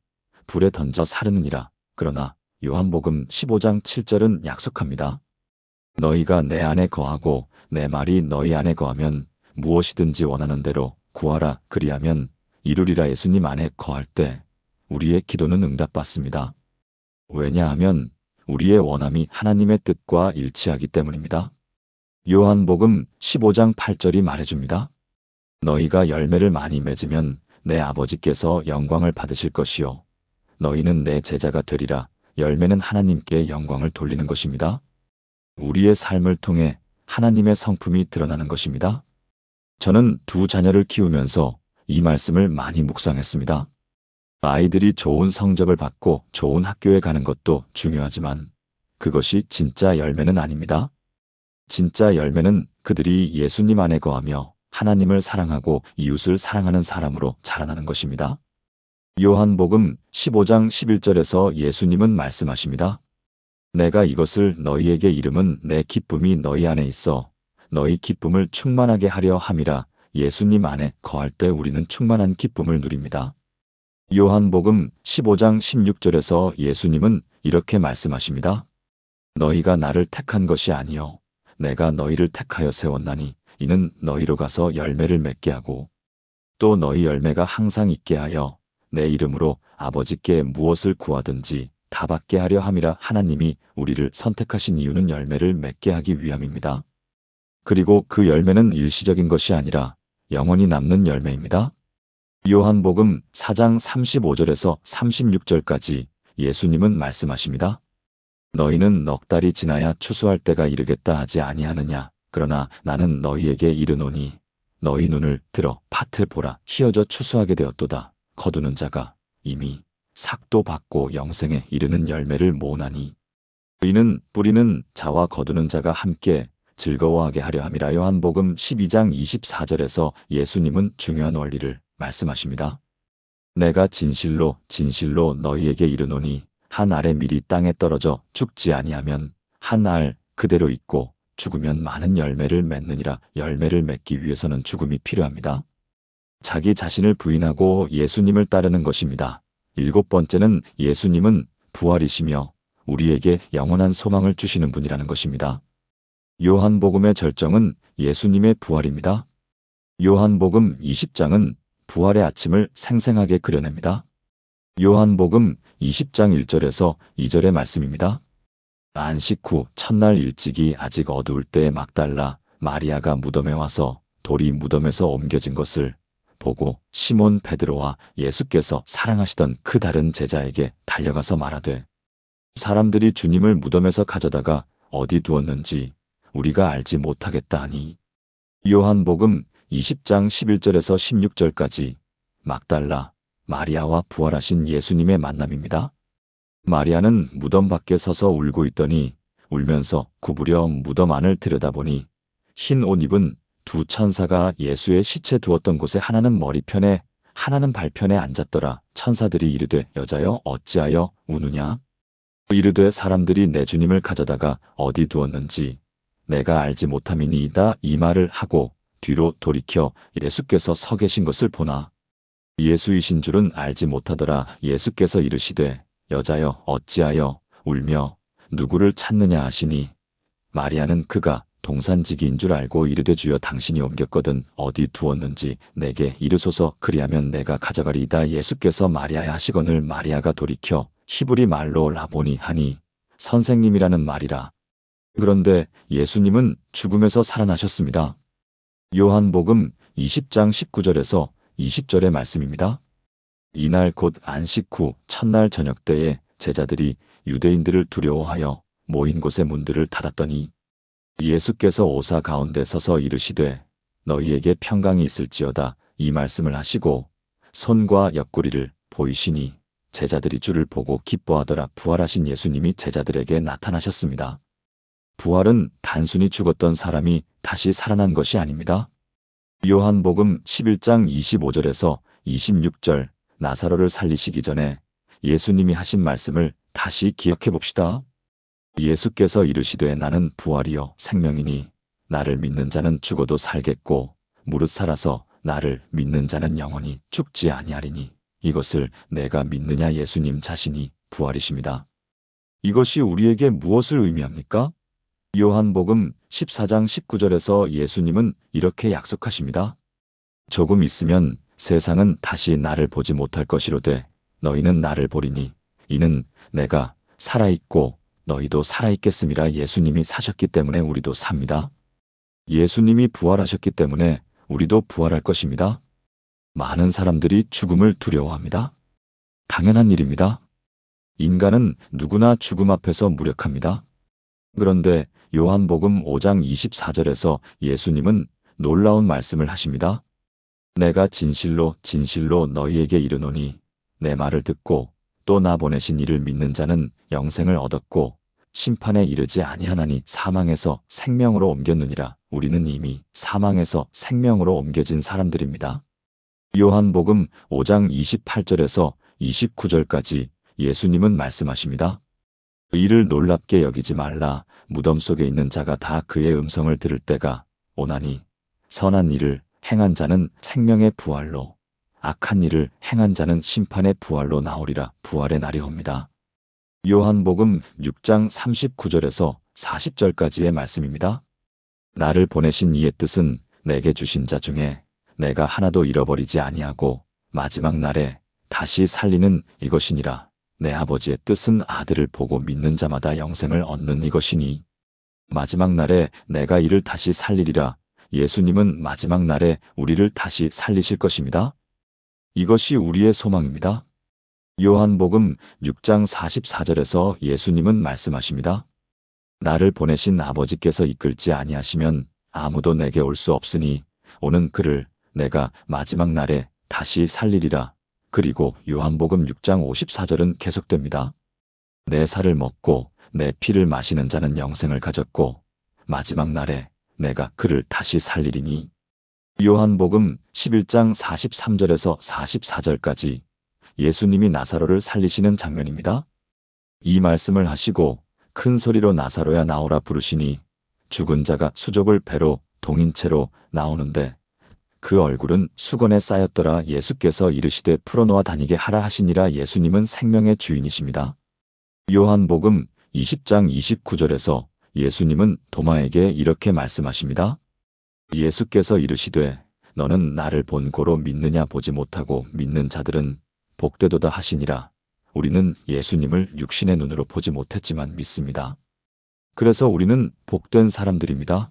불에 던져 사르느니라. 그러나 요한복음 15장 7절은 약속합니다. 너희가 내 안에 거하고 내 말이 너희 안에 거하면 무엇이든지 원하는 대로 구하라. 그리하면 이루리라. 예수님 안에 거할 때 우리의 기도는 응답받습니다. 왜냐하면 우리의 원함이 하나님의 뜻과 일치하기 때문입니다. 요한복음 15장 8절이 말해줍니다. 너희가 열매를 많이 맺으면 내 아버지께서 영광을 받으실 것이요 너희는 내 제자가 되리라. 열매는 하나님께 영광을 돌리는 것입니다. 우리의 삶을 통해 하나님의 성품이 드러나는 것입니다. 저는 두 자녀를 키우면서 이 말씀을 많이 묵상했습니다. 아이들이 좋은 성적을 받고 좋은 학교에 가는 것도 중요하지만 그것이 진짜 열매는 아닙니다. 진짜 열매는 그들이 예수님 안에 거하며 하나님을 사랑하고 이웃을 사랑하는 사람으로 자라나는 것입니다. 요한복음 15장 11절에서 예수님은 말씀하십니다. 내가 이것을 너희에게 이름은 내 기쁨이 너희 안에 있어 너희 기쁨을 충만하게 하려 함이라. 예수님 안에 거할 때 우리는 충만한 기쁨을 누립니다. 요한복음 15장 16절에서 예수님은 이렇게 말씀하십니다. 너희가 나를 택한 것이 아니요 내가 너희를 택하여 세웠나니 이는 너희로 가서 열매를 맺게 하고 또 너희 열매가 항상 있게 하여 내 이름으로 아버지께 무엇을 구하든지 다 받게 하려 함이라. 하나님이 우리를 선택하신 이유는 열매를 맺게 하기 위함입니다. 그리고 그 열매는 일시적인 것이 아니라 영원히 남는 열매입니다. 요한복음 4장 35절에서 36절까지 예수님은 말씀하십니다. 너희는 넉 달이 지나야 추수할 때가 이르겠다 하지 아니하느냐. 그러나 나는 너희에게 이르노니 너희 눈을 들어 밭을 보라. 희어져 추수하게 되었도다. 거두는 자가 이미 삭도 받고 영생에 이르는 열매를 모으나니 이는 뿌리는 자와 거두는 자가 함께 즐거워하게 하려 함이라. 요한복음 12장 24절에서 예수님은 중요한 원리를 말씀하십니다. 내가 진실로 진실로 너희에게 이르노니 한 알의 밀이 땅에 떨어져 죽지 아니하면 한 알 그대로 있고 죽으면 많은 열매를 맺느니라. 열매를 맺기 위해서는 죽음이 필요합니다. 자기 자신을 부인하고 예수님을 따르는 것입니다. 7번째는 예수님은 부활이시며 우리에게 영원한 소망을 주시는 분이라는 것입니다. 요한복음의 절정은 예수님의 부활입니다. 요한복음 20장은 부활의 아침을 생생하게 그려냅니다. 요한복음 20장 1절에서 2절의 말씀입니다. 안식 후 첫날 일찍이 아직 어두울 때에 막달라 마리아가 무덤에 와서 돌이 무덤에서 옮겨진 것을 보고 시몬 베드로와 예수께서 사랑하시던 그 다른 제자에게 달려가서 말하되 사람들이 주님을 무덤에서 가져다가 어디 두었는지 우리가 알지 못하겠다 하니. 요한복음 20장 11절에서 16절까지 막달라 마리아와 부활하신 예수님의 만남입니다. 마리아는 무덤 밖에 서서 울고 있더니 울면서 구부려 무덤 안을 들여다보니 흰 옷 입은 두 천사가 예수의 시체 두었던 곳에 하나는 머리편에 하나는 발편에 앉았더라. 천사들이 이르되 여자여 어찌하여 우느냐. 이르되 사람들이 내 주님을 가져다가 어디 두었는지 내가 알지 못함이니이다. 이 말을 하고 뒤로 돌이켜 예수께서 서 계신 것을 보나 예수이신 줄은 알지 못하더라. 예수께서 이르시되 여자여 어찌하여 울며 누구를 찾느냐 하시니 마리아는 그가 동산지기인 줄 알고 이르되 주여 당신이 옮겼거든 어디 두었는지 내게 이르소서 그리하면 내가 가져가리이다. 예수께서 마리아야 하시거늘 마리아가 돌이켜 히브리 말로 라보니 하니 선생님이라는 말이라. 그런데 예수님은 죽음에서 살아나셨습니다. 요한복음 20장 19절에서 20절의 말씀입니다. 이날 곧 안식 후 첫날 저녁 때에 제자들이 유대인들을 두려워하여 모인 곳의 문들을 닫았더니 예수께서 오사 가운데 서서 이르시되 너희에게 평강이 있을지어다. 이 말씀을 하시고 손과 옆구리를 보이시니 제자들이 주를 보고 기뻐하더라. 부활하신 예수님이 제자들에게 나타나셨습니다. 부활은 단순히 죽었던 사람이 다시 살아난 것이 아닙니다. 요한복음 11장 25절에서 26절 나사로를 살리시기 전에 예수님이 하신 말씀을 다시 기억해 봅시다. 예수께서 이르시되 나는 부활이요 생명이니 나를 믿는 자는 죽어도 살겠고 무릇 살아서 나를 믿는 자는 영원히 죽지 아니하리니 이것을 내가 믿느냐. 예수님 자신이 부활이십니다. 이것이 우리에게 무엇을 의미합니까? 요한복음 14장 19절에서 예수님은 이렇게 약속하십니다. 조금 있으면 세상은 다시 나를 보지 못할 것이로되 너희는 나를 보리니 이는 내가 살아있고 너희도 살아있겠음이라. 예수님이 사셨기 때문에 우리도 삽니다. 예수님이 부활하셨기 때문에 우리도 부활할 것입니다. 많은 사람들이 죽음을 두려워합니다. 당연한 일입니다. 인간은 누구나 죽음 앞에서 무력합니다. 그런데 요한복음 5장 24절에서 예수님은 놀라운 말씀을 하십니다. 내가 진실로 진실로 너희에게 이르노니 내 말을 듣고 또 나 보내신 이를 믿는 자는 영생을 얻었고 심판에 이르지 아니하나니 사망에서 생명으로 옮겼느니라. 우리는 이미 사망에서 생명으로 옮겨진 사람들입니다. 요한복음 5장 28절에서 29절까지 예수님은 말씀하십니다. 이를 놀랍게 여기지 말라. 무덤 속에 있는 자가 다 그의 음성을 들을 때가 오나니 선한 일을 행한 자는 생명의 부활로, 악한 일을 행한 자는 심판의 부활로 나오리라. 부활의 날이옵니다. 요한복음 6장 39절에서 40절까지의 말씀입니다. 나를 보내신 이의 뜻은 내게 주신 자 중에 내가 하나도 잃어버리지 아니하고 마지막 날에 다시 살리는 이것이니라. 내 아버지의 뜻은 아들을 보고 믿는 자마다 영생을 얻는 이것이니 마지막 날에 내가 이를 다시 살리리라. 예수님은 마지막 날에 우리를 다시 살리실 것입니다. 이것이 우리의 소망입니다. 요한복음 6장 44절에서 예수님은 말씀하십니다. 나를 보내신 아버지께서 이끌지 아니하시면 아무도 내게 올 수 없으니 오는 그를 내가 마지막 날에 다시 살리리라. 그리고 요한복음 6장 54절은 계속됩니다. 내 살을 먹고 내 피를 마시는 자는 영생을 가졌고 마지막 날에 내가 그를 다시 살리리니. 요한복음 11장 43절에서 44절까지 예수님이 나사로를 살리시는 장면입니다. 이 말씀을 하시고 큰 소리로 나사로야 나오라 부르시니 죽은 자가 수족을 배로 동인 채로 나오는데 그 얼굴은 수건에 쌓였더라. 예수께서 이르시되 풀어놓아 다니게 하라 하시니라. 예수님은 생명의 주인이십니다. 요한복음 20장 29절에서 예수님은 도마에게 이렇게 말씀하십니다. 예수께서 이르시되 너는 나를 본고로 믿느냐 보지 못하고 믿는 자들은 복되도다 하시니라. 우리는 예수님을 육신의 눈으로 보지 못했지만 믿습니다. 그래서 우리는 복된 사람들입니다.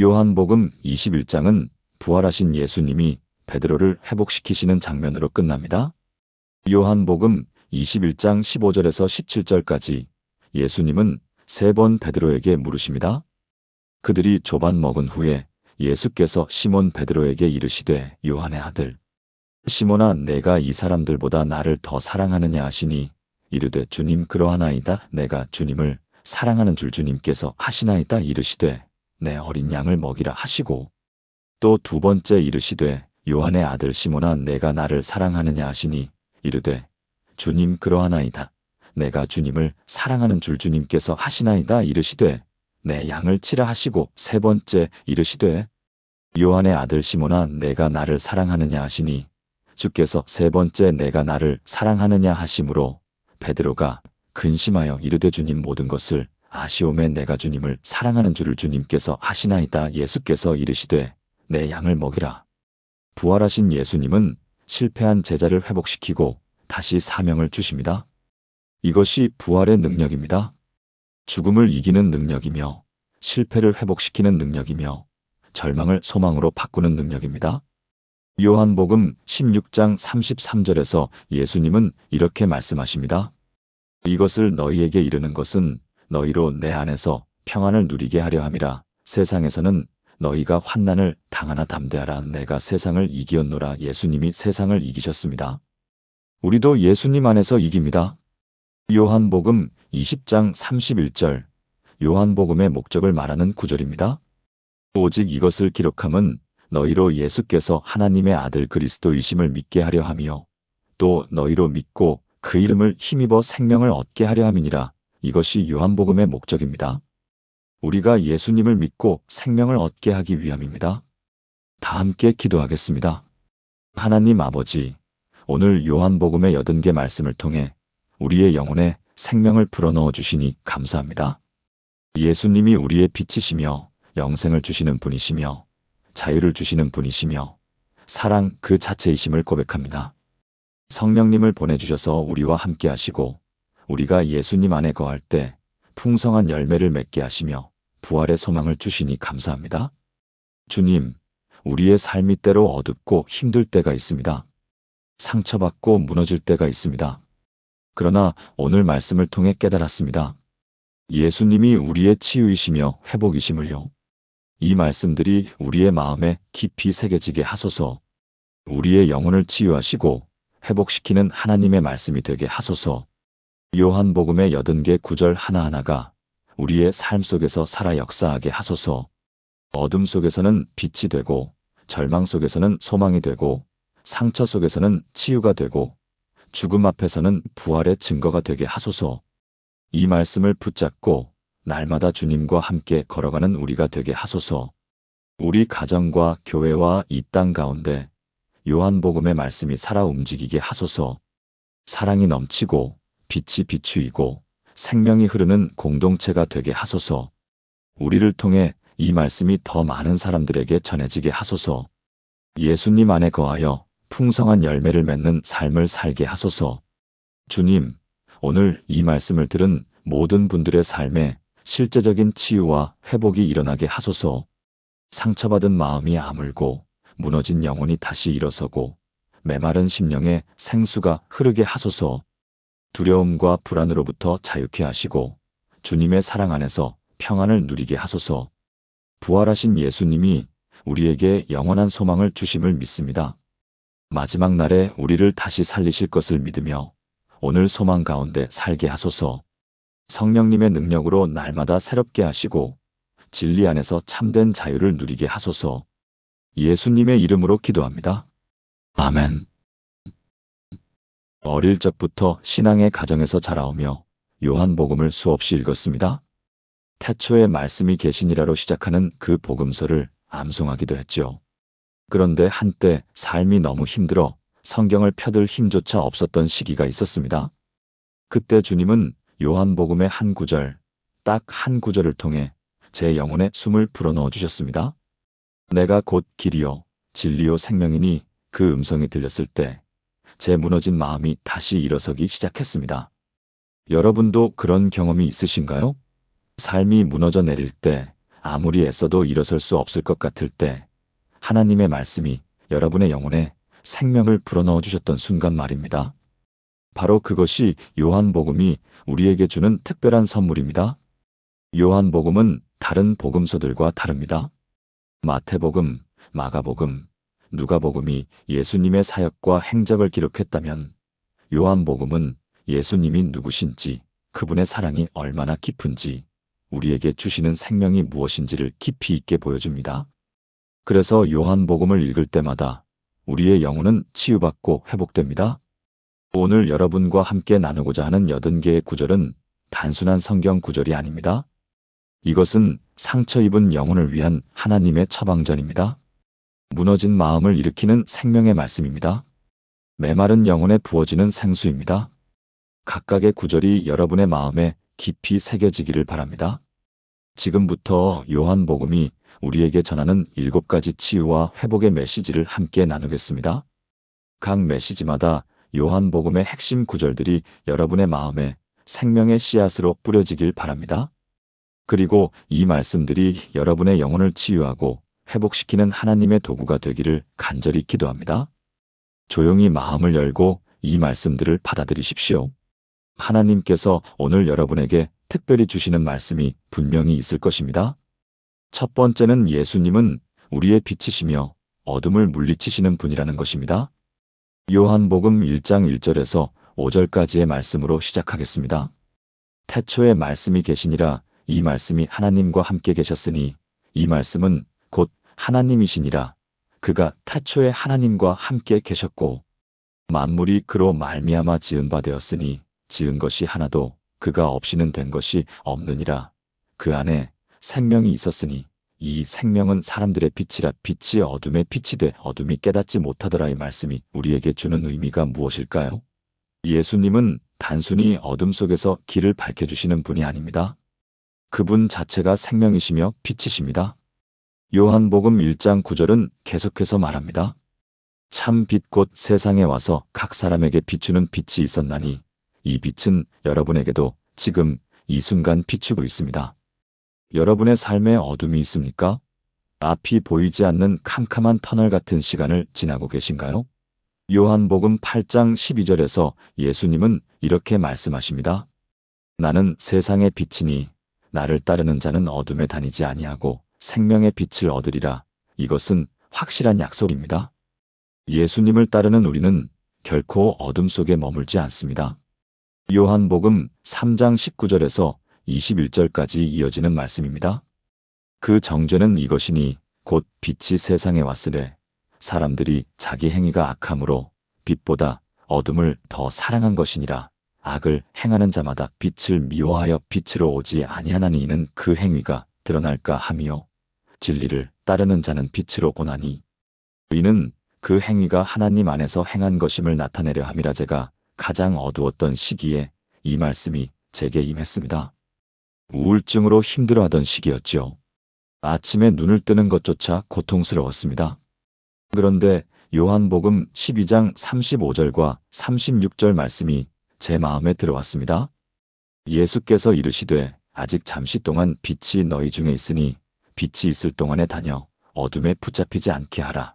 요한복음 21장은 부활하신 예수님이 베드로를 회복시키시는 장면으로 끝납니다. 요한복음 21장 15절에서 17절까지 예수님은 3번 베드로에게 물으십니다. 그들이 조반 먹은 후에 예수께서 시몬 베드로에게 이르시되 요한의 아들 시몬아 내가 이 사람들보다 나를 더 사랑하느냐 하시니 이르되 주님 그러하나이다. 내가 주님을 사랑하는 줄 주님께서 하시나이다. 이르시되 내 어린 양을 먹이라 하시고 또 2번째 이르시되 요한의 아들 시몬아 내가 나를 사랑하느냐 하시니 이르되 주님 그러하나이다. 내가 주님을 사랑하는 줄 주님께서 하시나이다. 이르시되 내 양을 치라 하시고 3번째 이르시되 요한의 아들 시몬아 내가 나를 사랑하느냐 하시니 주께서 3번째 내가 나를 사랑하느냐 하심으로 베드로가 근심하여 이르되 주님 모든 것을 아시오매 내가 주님을 사랑하는 줄을 주님께서 하시나이다. 예수께서 이르시되 내 양을 먹이라. 부활하신 예수님은 실패한 제자를 회복시키고 다시 사명을 주십니다. 이것이 부활의 능력입니다. 죽음을 이기는 능력이며 실패를 회복시키는 능력이며 절망을 소망으로 바꾸는 능력입니다. 요한복음 16장 33절에서 예수님은 이렇게 말씀하십니다. 이것을 너희에게 이르는 것은 너희로 내 안에서 평안을 누리게 하려 함이라. 세상에서는 너희가 환난을 당하나 담대하라. 내가 세상을 이기었노라. 예수님이 세상을 이기셨습니다. 우리도 예수님 안에서 이깁니다. 요한복음 20장 31절 요한복음의 목적을 말하는 구절입니다. 오직 이것을 기록함은 너희로 예수께서 하나님의 아들 그리스도이심을 믿게 하려 함이요 또 너희로 믿고 그 이름을 힘입어 생명을 얻게 하려 함이니라. 이것이 요한복음의 목적입니다. 우리가 예수님을 믿고 생명을 얻게 하기 위함입니다. 다 함께 기도하겠습니다. 하나님 아버지, 오늘 요한복음의 80개 말씀을 통해 우리의 영혼에 생명을 불어넣어 주시니 감사합니다. 예수님이 우리의 빛이시며 영생을 주시는 분이시며 자유를 주시는 분이시며 사랑 그 자체이심을 고백합니다. 성령님을 보내주셔서 우리와 함께 하시고 우리가 예수님 안에 거할 때 풍성한 열매를 맺게 하시며 부활의 소망을 주시니 감사합니다. 주님, 우리의 삶이 때로 어둡고 힘들 때가 있습니다. 상처받고 무너질 때가 있습니다. 그러나 오늘 말씀을 통해 깨달았습니다. 예수님이 우리의 치유이시며 회복이심을요. 이 말씀들이 우리의 마음에 깊이 새겨지게 하소서. 우리의 영혼을 치유하시고 회복시키는 하나님의 말씀이 되게 하소서. 요한복음의 80개 구절 하나하나가 우리의 삶 속에서 살아 역사하게 하소서. 어둠 속에서는 빛이 되고 절망 속에서는 소망이 되고 상처 속에서는 치유가 되고 죽음 앞에서는 부활의 증거가 되게 하소서. 이 말씀을 붙잡고 날마다 주님과 함께 걸어가는 우리가 되게 하소서. 우리 가정과 교회와 이 땅 가운데 요한복음의 말씀이 살아 움직이게 하소서. 사랑이 넘치고 빛이 비추이고 생명이 흐르는 공동체가 되게 하소서. 우리를 통해 이 말씀이 더 많은 사람들에게 전해지게 하소서. 예수님 안에 거하여 풍성한 열매를 맺는 삶을 살게 하소서. 주님, 오늘 이 말씀을 들은 모든 분들의 삶에 실제적인 치유와 회복이 일어나게 하소서. 상처받은 마음이 아물고 무너진 영혼이 다시 일어서고 메마른 심령에 생수가 흐르게 하소서. 두려움과 불안으로부터 자유케 하시고 주님의 사랑 안에서 평안을 누리게 하소서. 부활하신 예수님이 우리에게 영원한 소망을 주심을 믿습니다. 마지막 날에 우리를 다시 살리실 것을 믿으며 오늘 소망 가운데 살게 하소서. 성령님의 능력으로 날마다 새롭게 하시고 진리 안에서 참된 자유를 누리게 하소서. 예수님의 이름으로 기도합니다. 아멘. 어릴 적부터 신앙의 가정에서 자라오며 요한복음을 수없이 읽었습니다. 태초에 말씀이 계시니라로 시작하는 그 복음서를 암송하기도 했죠. 그런데 한때 삶이 너무 힘들어 성경을 펴들 힘조차 없었던 시기가 있었습니다. 그때 주님은 요한복음의 한 구절, 딱 한 구절을 통해 제 영혼에 숨을 불어넣어 주셨습니다. 내가 곧 길이요 진리요 생명이니 그 음성이 들렸을 때 제 무너진 마음이 다시 일어서기 시작했습니다. 여러분도 그런 경험이 있으신가요? 삶이 무너져 내릴 때, 아무리 애써도 일어설 수 없을 것 같을 때 하나님의 말씀이 여러분의 영혼에 생명을 불어넣어 주셨던 순간 말입니다. 바로 그것이 요한복음이 우리에게 주는 특별한 선물입니다. 요한복음은 다른 복음서들과 다릅니다. 마태복음, 마가복음, 누가복음이 예수님의 사역과 행적을 기록했다면 요한복음은 예수님이 누구신지, 그분의 사랑이 얼마나 깊은지, 우리에게 주시는 생명이 무엇인지를 깊이 있게 보여줍니다. 그래서 요한복음을 읽을 때마다 우리의 영혼은 치유받고 회복됩니다. 오늘 여러분과 함께 나누고자 하는 80개의 구절은 단순한 성경 구절이 아닙니다. 이것은 상처 입은 영혼을 위한 하나님의 처방전입니다. 무너진 마음을 일으키는 생명의 말씀입니다. 메마른 영혼에 부어지는 생수입니다. 각각의 구절이 여러분의 마음에 깊이 새겨지기를 바랍니다. 지금부터 요한복음이 우리에게 전하는 7가지 치유와 회복의 메시지를 함께 나누겠습니다. 각 메시지마다 요한복음의 핵심 구절들이 여러분의 마음에 생명의 씨앗으로 뿌려지길 바랍니다. 그리고 이 말씀들이 여러분의 영혼을 치유하고 회복시키는 하나님의 도구가 되기를 간절히 기도합니다. 조용히 마음을 열고 이 말씀들을 받아들이십시오. 하나님께서 오늘 여러분에게 특별히 주시는 말씀이 분명히 있을 것입니다. 첫 번째는 예수님은 우리의 빛이시며 어둠을 물리치시는 분이라는 것입니다. 요한복음 1장 1절에서 5절까지의 말씀으로 시작하겠습니다. 태초에 말씀이 계시니라 이 말씀이 하나님과 함께 계셨으니 이 말씀은 곧 하나님이시니라. 그가 태초에 하나님과 함께 계셨고 만물이 그로 말미암아 지은 바 되었으니 지은 것이 하나도 그가 없이는 된 것이 없느니라. 그 안에 생명이 있었으니 이 생명은 사람들의 빛이라. 빛이 어둠에 빛이 돼 어둠이 깨닫지 못하더라. 이 말씀이 우리에게 주는 의미가 무엇일까요? 예수님은 단순히 어둠 속에서 길을 밝혀주시는 분이 아닙니다. 그분 자체가 생명이시며 빛이십니다. 요한복음 1장 9절은 계속해서 말합니다. 참 빛 곧 세상에 와서 각 사람에게 비추는 빛이 있었나니 이 빛은 여러분에게도 지금 이 순간 비추고 있습니다. 여러분의 삶에 어둠이 있습니까? 앞이 보이지 않는 캄캄한 터널 같은 시간을 지나고 계신가요? 요한복음 8장 12절에서 예수님은 이렇게 말씀하십니다. 나는 세상의 빛이니 나를 따르는 자는 어둠에 다니지 아니하고 생명의 빛을 얻으리라. 이것은 확실한 약속입니다. 예수님을 따르는 우리는 결코 어둠 속에 머물지 않습니다. 요한복음 3장 19절에서 21절까지 이어지는 말씀입니다. 그 정죄는 이것이니 곧 빛이 세상에 왔으되 사람들이 자기 행위가 악함으로 빛보다 어둠을 더 사랑한 것이니라. 악을 행하는 자마다 빛을 미워하여 빛으로 오지 아니하나니 이는 그 행위가 드러날까 함이요 진리를 따르는 자는 빛으로 오나니 이는 그 행위가 하나님 안에서 행한 것임을 나타내려 함이라. 제가 가장 어두웠던 시기에 이 말씀이 제게 임했습니다. 우울증으로 힘들어하던 시기였죠. 아침에 눈을 뜨는 것조차 고통스러웠습니다. 그런데 요한복음 12장 35절과 36절 말씀이 제 마음에 들어왔습니다. 예수께서 이르시되 아직 잠시 동안 빛이 너희 중에 있으니 빛이 있을 동안에 다녀 어둠에 붙잡히지 않게 하라.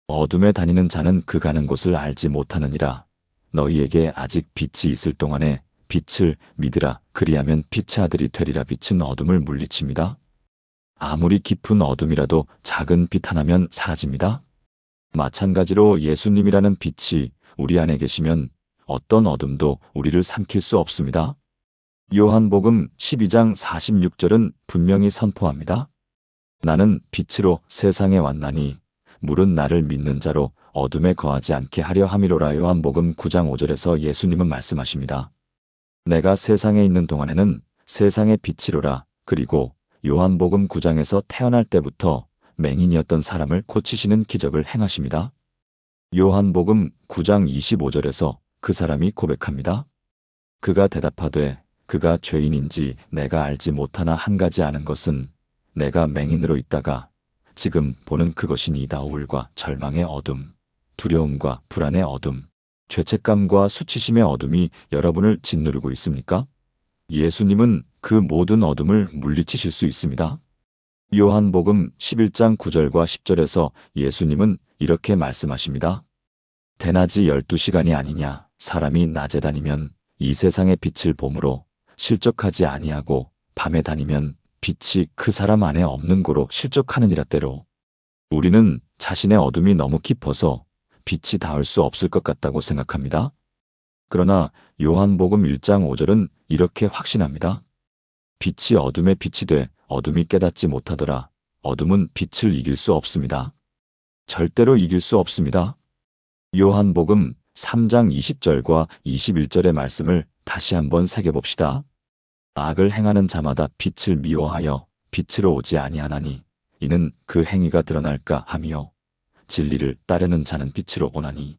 어둠에 다니는 자는 그 가는 곳을 알지 못하느니라. 너희에게 아직 빛이 있을 동안에 빛을 믿으라. 그리하면 빛의 아들이 되리라. 빛은 어둠을 물리칩니다. 아무리 깊은 어둠이라도 작은 빛 하나면 사라집니다. 마찬가지로 예수님이라는 빛이 우리 안에 계시면 어떤 어둠도 우리를 삼킬 수 없습니다. 요한복음 12장 46절은 분명히 선포합니다. 나는 빛으로 세상에 왔나니 물은 나를 믿는 자로 어둠에 거하지 않게 하려 함이로라. 요한복음 9장 5절에서 예수님은 말씀하십니다. 내가 세상에 있는 동안에는 세상의 빛이로라. 그리고 요한복음 9장에서 태어날 때부터 맹인이었던 사람을 고치시는 기적을 행하십니다. 요한복음 9장 25절에서 그 사람이 고백합니다. 그가 대답하되 그가 죄인인지 내가 알지 못하나 한 가지 아는 것은 내가 맹인으로 있다가 지금 보는 그것이니이다. 우울과 절망의 어둠, 두려움과 불안의 어둠, 죄책감과 수치심의 어둠이 여러분을 짓누르고 있습니까? 예수님은 그 모든 어둠을 물리치실 수 있습니다. 요한복음 11장 9절과 10절에서 예수님은 이렇게 말씀하십니다. 대낮이 12시간이 아니냐. 사람이 낮에 다니면 이 세상의 빛을 보므로 실족하지 아니하고 밤에 다니면 빛이 그 사람 안에 없는 고로 실족하느니라. 때로 우리는 자신의 어둠이 너무 깊어서 빛이 닿을 수 없을 것 같다고 생각합니다. 그러나 요한복음 1장 5절은 이렇게 확신합니다. 빛이 어둠에 빛이 돼 어둠이 깨닫지 못하더라. 어둠은 빛을 이길 수 없습니다. 절대로 이길 수 없습니다. 요한복음 3장 20절과 21절의 말씀을 다시 한번 새겨봅시다. 악을 행하는 자마다 빛을 미워하여 빛으로 오지 아니하나니 이는 그 행위가 드러날까 하며 진리를 따르는 자는 빛으로 오나니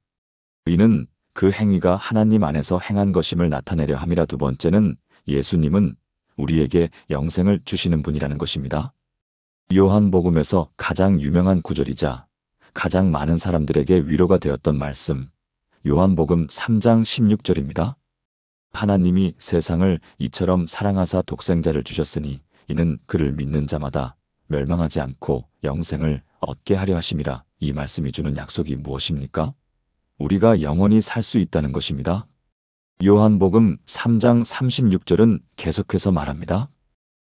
이는 그 행위가 하나님 안에서 행한 것임을 나타내려 함이라. 두 번째는 예수님은 우리에게 영생을 주시는 분이라는 것입니다. 요한복음에서 가장 유명한 구절이자 가장 많은 사람들에게 위로가 되었던 말씀, 요한복음 3장 16절입니다. 하나님이 세상을 이처럼 사랑하사 독생자를 주셨으니 이는 그를 믿는 자마다 멸망하지 않고 영생을 얻게 하려 하심이라. 이 말씀이 주는 약속이 무엇입니까? 우리가 영원히 살 수 있다는 것입니다. 요한복음 3장 36절은 계속해서 말합니다.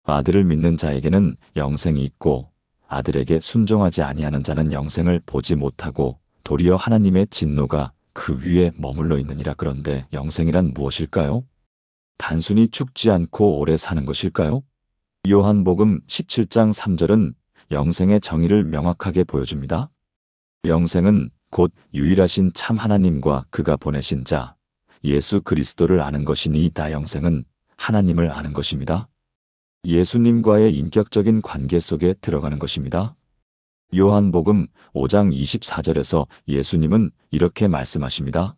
아들을 믿는 자에게는 영생이 있고 아들에게 순종하지 아니하는 자는 영생을 보지 못하고 도리어 하나님의 진노가 그 위에 머물러 있느니라. 그런데 영생이란 무엇일까요? 단순히 죽지 않고 오래 사는 것일까요? 요한복음 17장 3절은 영생의 정의를 명확하게 보여줍니다. 영생은 곧 유일하신 참 하나님과 그가 보내신 자 예수 그리스도를 아는 것이니 다 영생은 하나님을 아는 것입니다. 예수님과의 인격적인 관계 속에 들어가는 것입니다. 요한복음 5장 24절에서 예수님은 이렇게 말씀하십니다.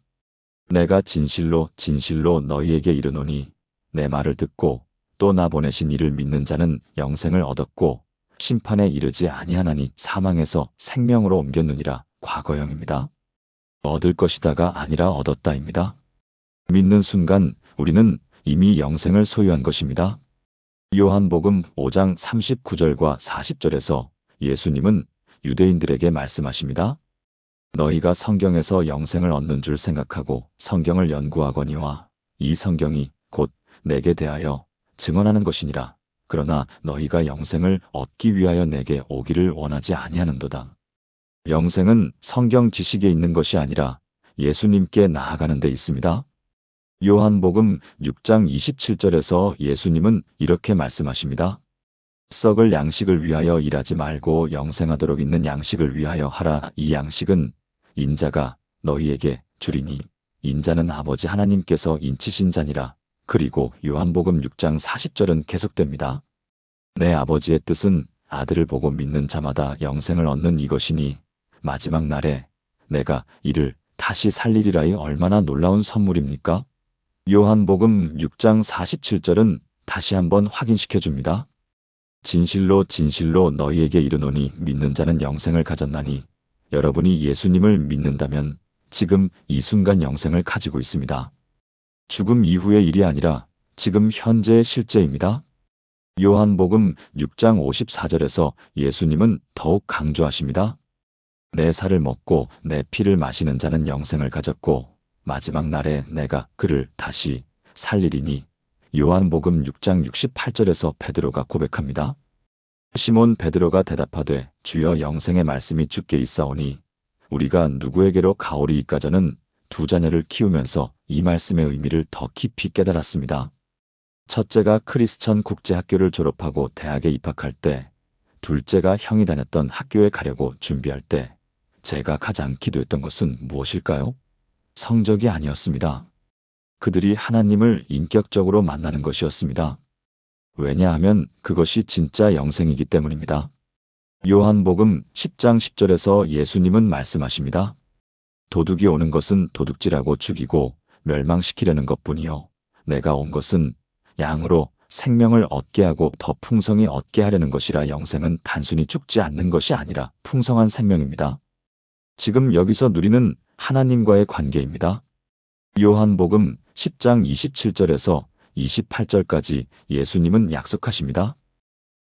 내가 진실로 진실로 너희에게 이르노니 내 말을 듣고 또 나 보내신 이를 믿는 자는 영생을 얻었고 심판에 이르지 아니하나니 사망에서 생명으로 옮겼느니라. 과거형입니다. 얻을 것이다가 아니라 얻었다입니다. 믿는 순간 우리는 이미 영생을 소유한 것입니다. 요한복음 5장 39절과 40절에서 예수님은 유대인들에게 말씀하십니다. 너희가 성경에서 영생을 얻는 줄 생각하고 성경을 연구하거니와 이 성경이 곧 내게 대하여 증언하는 것이니라. 그러나 너희가 영생을 얻기 위하여 내게 오기를 원하지 아니하는도다. 영생은 성경 지식에 있는 것이 아니라 예수님께 나아가는 데 있습니다. 요한복음 6장 27절에서 예수님은 이렇게 말씀하십니다. 썩을 양식을 위하여 일하지 말고 영생하도록 있는 양식을 위하여 하라. 이 양식은 인자가 너희에게 주리니 인자는 아버지 하나님께서 인치신 자니라. 그리고 요한복음 6장 40절은 계속됩니다. 내 아버지의 뜻은 아들을 보고 믿는 자마다 영생을 얻는 이것이니 마지막 날에 내가 이를 다시 살리리라이 얼마나 놀라운 선물입니까? 요한복음 6장 47절은 다시 한번 확인시켜 줍니다. 진실로 진실로 너희에게 이르노니 믿는 자는 영생을 가졌나니 여러분이 예수님을 믿는다면 지금 이 순간 영생을 가지고 있습니다. 죽음 이후의 일이 아니라 지금 현재의 실제입니다. 요한복음 6장 54절에서 예수님은 더욱 강조하십니다. 내 살을 먹고 내 피를 마시는 자는 영생을 가졌고 마지막 날에 내가 그를 다시 살리리니 요한복음 6장 68절에서 베드로가 고백합니다. 시몬 베드로가 대답하되 주여 영생의 말씀이 주께 있사오니 우리가 누구에게로 가오리이까. 저는 두 자녀를 키우면서 이 말씀의 의미를 더 깊이 깨달았습니다. 첫째가 크리스천 국제학교를 졸업하고 대학에 입학할 때, 둘째가 형이 다녔던 학교에 가려고 준비할 때 제가 가장 기도했던 것은 무엇일까요? 성적이 아니었습니다. 그들이 하나님을 인격적으로 만나는 것이었습니다. 왜냐하면 그것이 진짜 영생이기 때문입니다. 요한복음 10장 10절에서 예수님은 말씀하십니다. 도둑이 오는 것은 도둑질하고 죽이고 멸망시키려는 것뿐이요 내가 온 것은 양으로 생명을 얻게 하고 더 풍성히 얻게 하려는 것이라. 영생은 단순히 죽지 않는 것이 아니라 풍성한 생명입니다. 지금 여기서 누리는 하나님과의 관계입니다. 요한복음 10장 27절에서 28절까지 예수님은 약속하십니다.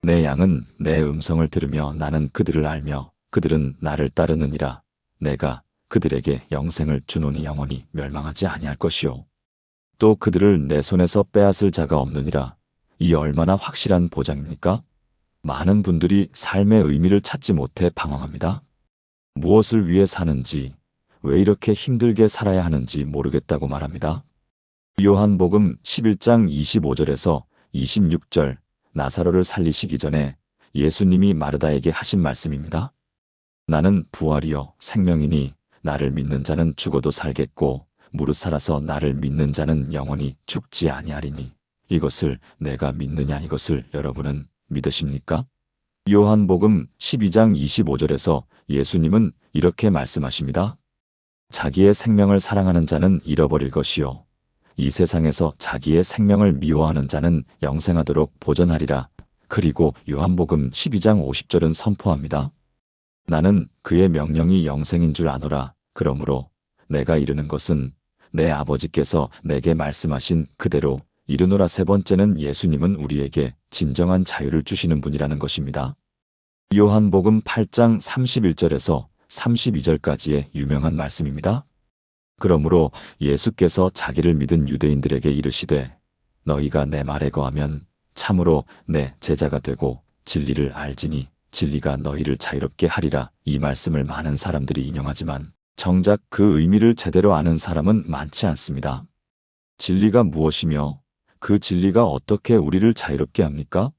내 양은 내 음성을 들으며 나는 그들을 알며 그들은 나를 따르느니라. 내가 그들에게 영생을 주노니 영원히 멸망하지 아니할 것이요 또 그들을 내 손에서 빼앗을 자가 없느니라. 이 얼마나 확실한 보장입니까? 많은 분들이 삶의 의미를 찾지 못해 방황합니다. 무엇을 위해 사는지, 왜 이렇게 힘들게 살아야 하는지 모르겠다고 말합니다. 요한복음 11장 25절에서 26절, 나사로를 살리시기 전에 예수님이 마르다에게 하신 말씀입니다. 나는 부활이요 생명이니 나를 믿는 자는 죽어도 살겠고 무릇 살아서 나를 믿는 자는 영원히 죽지 아니하리니 이것을 내가 믿느냐. 이것을 여러분은 믿으십니까? 요한복음 12장 25절에서 예수님은 이렇게 말씀하십니다. 자기의 생명을 사랑하는 자는 잃어버릴 것이요 이 세상에서 자기의 생명을 미워하는 자는 영생하도록 보전하리라. 그리고 요한복음 12장 50절은 선포합니다. 나는 그의 명령이 영생인 줄 아노라. 그러므로 내가 이르는 것은 내 아버지께서 내게 말씀하신 그대로 이르노라. 세 번째는 예수님은 우리에게 진정한 자유를 주시는 분이라는 것입니다. 요한복음 8장 31절에서 32절까지의 유명한 말씀입니다. 그러므로 예수께서 자기를 믿은 유대인들에게 이르시되 너희가 내 말에 거하면 참으로 내 제자가 되고 진리를 알지니 진리가 너희를 자유롭게 하리라. 이 말씀을 많은 사람들이 인용하지만 정작 그 의미를 제대로 아는 사람은 많지 않습니다. 진리가 무엇이며 그 진리가 어떻게 우리를 자유롭게 합니까?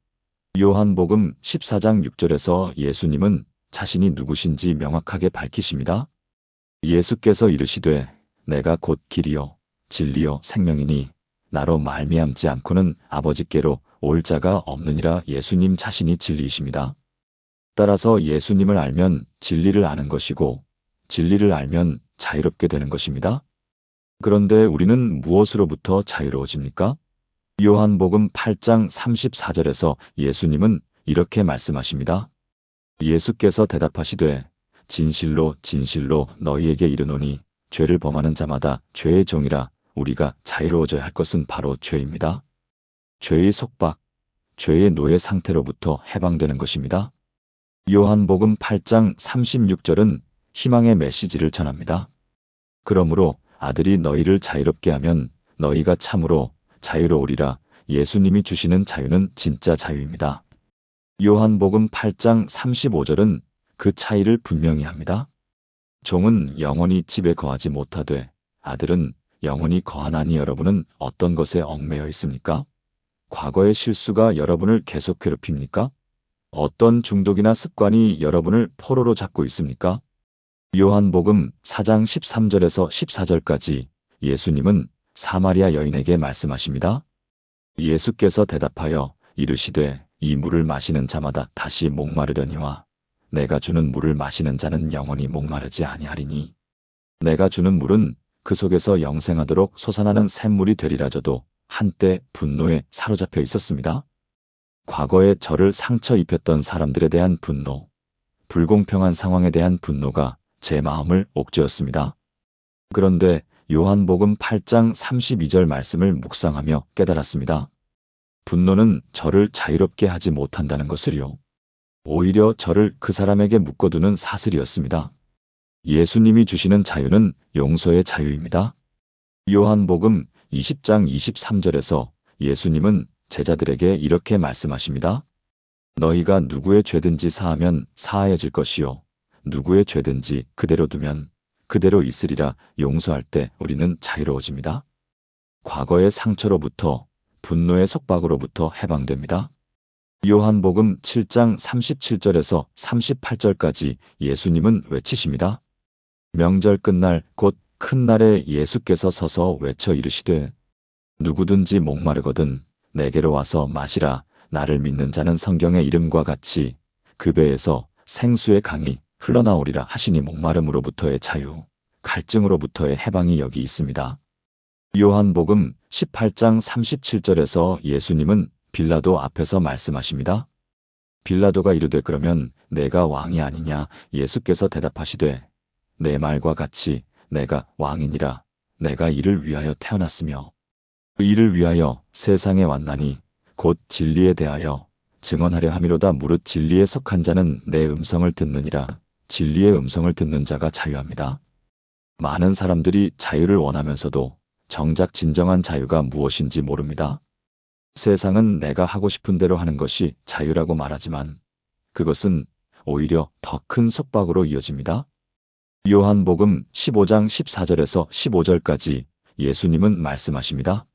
요한복음 14장 6절에서 예수님은 자신이 누구신지 명확하게 밝히십니다. 예수께서 이르시되 내가 곧 길이요 진리요 생명이니 나로 말미암지 않고는 아버지께로 올 자가 없느니라. 예수님 자신이 진리이십니다. 따라서 예수님을 알면 진리를 아는 것이고 진리를 알면 자유롭게 되는 것입니다. 그런데 우리는 무엇으로부터 자유로워집니까? 요한복음 8장 34절에서 예수님은 이렇게 말씀하십니다. 예수께서 대답하시되 진실로 진실로 너희에게 이르노니 죄를 범하는 자마다 죄의 종이라. 우리가 자유로워져야 할 것은 바로 죄입니다. 죄의 속박, 죄의 노예 상태로부터 해방되는 것입니다. 요한복음 8장 36절은 희망의 메시지를 전합니다. 그러므로 아들이 너희를 자유롭게 하면 너희가 참으로 자유로우리라. 예수님이 주시는 자유는 진짜 자유입니다. 요한복음 8장 35절은 그 차이를 분명히 합니다. 종은 영원히 집에 거하지 못하되 아들은 영원히 거하나니. 여러분은 어떤 것에 얽매여 있습니까? 과거의 실수가 여러분을 계속 괴롭힙니까? 어떤 중독이나 습관이 여러분을 포로로 잡고 있습니까? 요한복음 4장 13절에서 14절까지 예수님은 사마리아 여인에게 말씀하십니다. 예수께서 대답하여 이르시되 이 물을 마시는 자마다 다시 목마르려니와 내가 주는 물을 마시는 자는 영원히 목마르지 아니하리니 내가 주는 물은 그 속에서 영생하도록 솟아나는 샘물이 되리라저도 한때 분노에 사로잡혀 있었습니다. 과거에 저를 상처 입혔던 사람들에 대한 분노, 불공평한 상황에 대한 분노가 제 마음을 옥죄었습니다. 그런데 요한복음 8장 32절 말씀을 묵상하며 깨달았습니다. 분노는 저를 자유롭게 하지 못한다는 것을요. 오히려 저를 그 사람에게 묶어두는 사슬이었습니다. 예수님이 주시는 자유는 용서의 자유입니다. 요한복음 20장 23절에서 예수님은 제자들에게 이렇게 말씀하십니다. 너희가 누구의 죄든지 사하면 사하여질 것이요 누구의 죄든지 그대로 두면 그대로 있으리라. 용서할 때 우리는 자유로워집니다. 과거의 상처로부터 분노의 속박으로부터 해방됩니다. 요한복음 7장 37절에서 38절까지 예수님은 외치십니다. 명절 끝날 곧 큰 날에 예수께서 서서 외쳐 이르시되 누구든지 목마르거든 내게로 와서 마시라. 나를 믿는 자는 성경의 이름과 같이 그 배에서 생수의 강이 흘러나오리라 하시니 목마름으로부터의 자유, 갈증으로부터의 해방이 여기 있습니다. 요한복음 18장 37절에서 예수님은 빌라도 앞에서 말씀하십니다. 빌라도가 이르되 그러면 내가 왕이 아니냐? 예수께서 대답하시되 내 말과 같이 내가 왕이니라. 내가 이를 위하여 태어났으며 그 이를 위하여 세상에 왔나니 곧 진리에 대하여 증언하려 함이로다. 무릇 진리에 속한 자는 내 음성을 듣느니라. 진리의 음성을 듣는 자가 자유합니다. 많은 사람들이 자유를 원하면서도 정작 진정한 자유가 무엇인지 모릅니다. 세상은 내가 하고 싶은 대로 하는 것이 자유라고 말하지만 그것은 오히려 더 큰 속박으로 이어집니다. 요한복음 15장 14절에서 15절까지 예수님은 말씀하십니다.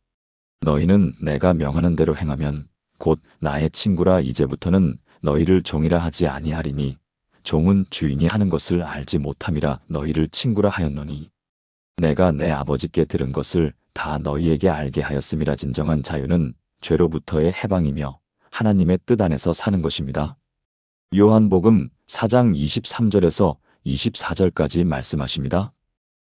너희는 내가 명하는 대로 행하면 곧 나의 친구라. 이제부터는 너희를 종이라 하지 아니하리니 종은 주인이 하는 것을 알지 못함이라. 너희를 친구라 하였노니 내가 내 아버지께 들은 것을 다 너희에게 알게 하였음이라. 진정한 자유는 죄로부터의 해방이며 하나님의 뜻 안에서 사는 것입니다. 요한복음 4장 23절에서 24절까지 말씀하십니다.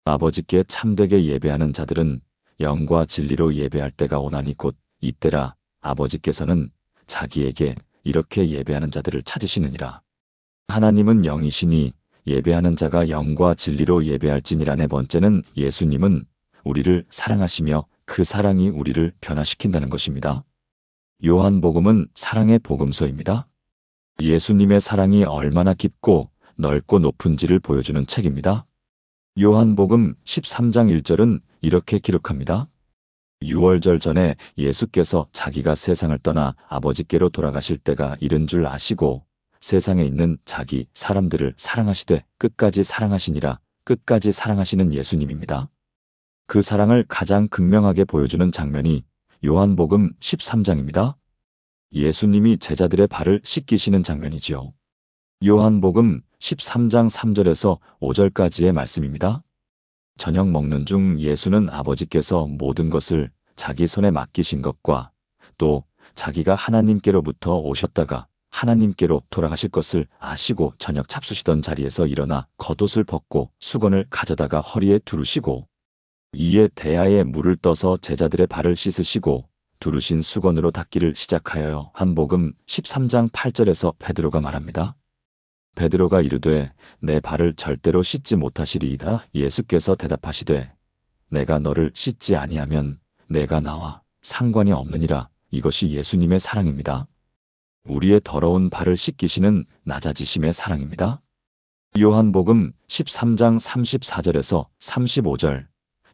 아버지께 참되게 예배하는 자들은 영과 진리로 예배할 때가 오나니 곧 이때라. 아버지께서는 자기에게 이렇게 예배하는 자들을 찾으시느니라. 하나님은 영이시니 예배하는 자가 영과 진리로 예배할지니라. 네 번째는 예수님은 우리를 사랑하시며 그 사랑이 우리를 변화시킨다는 것입니다. 요한복음은 사랑의 복음서입니다. 예수님의 사랑이 얼마나 깊고 넓고 높은지를 보여주는 책입니다. 요한복음 13장 1절은 이렇게 기록합니다. 유월절 전에 예수께서 자기가 세상을 떠나 아버지께로 돌아가실 때가 이른 줄 아시고 세상에 있는 자기 사람들을 사랑하시되 끝까지 사랑하시니라. 끝까지 사랑하시는 예수님입니다. 그 사랑을 가장 극명하게 보여주는 장면이 요한복음 13장입니다. 예수님이 제자들의 발을 씻기시는 장면이지요. 요한복음 13장 3절에서 5절까지의 말씀입니다. 저녁 먹는 중 예수는 아버지께서 모든 것을 자기 손에 맡기신 것과 또 자기가 하나님께로부터 오셨다가 하나님께로 돌아가실 것을 아시고 저녁 잡수시던 자리에서 일어나 겉옷을 벗고 수건을 가져다가 허리에 두르시고 이에 대야에 물을 떠서 제자들의 발을 씻으시고 두르신 수건으로 닦기를 시작하여요. 요한복음 13장 8절에서 베드로가 말합니다. 베드로가 이르되 내 발을 절대로 씻지 못하시리이다. 예수께서 대답하시되 내가 너를 씻지 아니하면 내가 나와 상관이 없느니라. 이것이 예수님의 사랑입니다. 우리의 더러운 발을 씻기시는 낮아지심의 사랑입니다. 요한복음 13장 34절에서 35절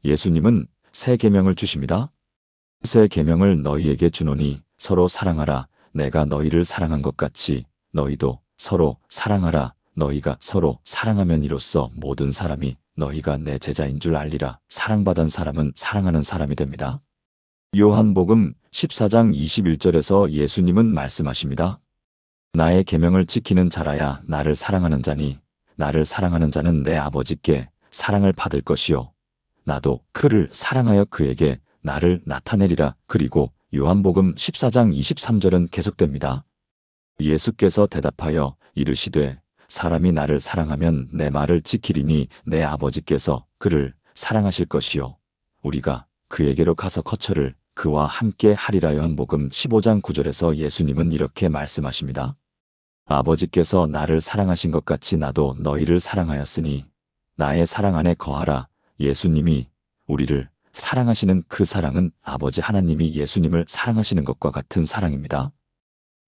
예수님은 새 계명을 주십니다. 새 계명을 너희에게 주노니 서로 사랑하라. 내가 너희를 사랑한 것 같이 너희도 서로 사랑하라. 너희가 서로 사랑하면 이로써 모든 사람이 너희가 내 제자인 줄 알리라. 사랑받은 사람은 사랑하는 사람이 됩니다. 요한복음 14장 21절에서 예수님은 말씀하십니다. 나의 계명을 지키는 자라야 나를 사랑하는 자니 나를 사랑하는 자는 내 아버지께 사랑을 받을 것이요 나도 그를 사랑하여 그에게 나를 나타내리라. 그리고 요한복음 14장 23절은 계속됩니다. 예수께서 대답하여 이르시되 사람이 나를 사랑하면 내 말을 지키리니 내 아버지께서 그를 사랑하실 것이요 우리가 그에게로 가서 거처를 그와 함께 하리라. 요한복음 15장 9절에서 예수님은 이렇게 말씀하십니다. 아버지께서 나를 사랑하신 것 같이 나도 너희를 사랑하였으니 나의 사랑 안에 거하라. 예수님이 우리를 사랑하시는 그 사랑은 아버지 하나님이 예수님을 사랑하시는 것과 같은 사랑입니다.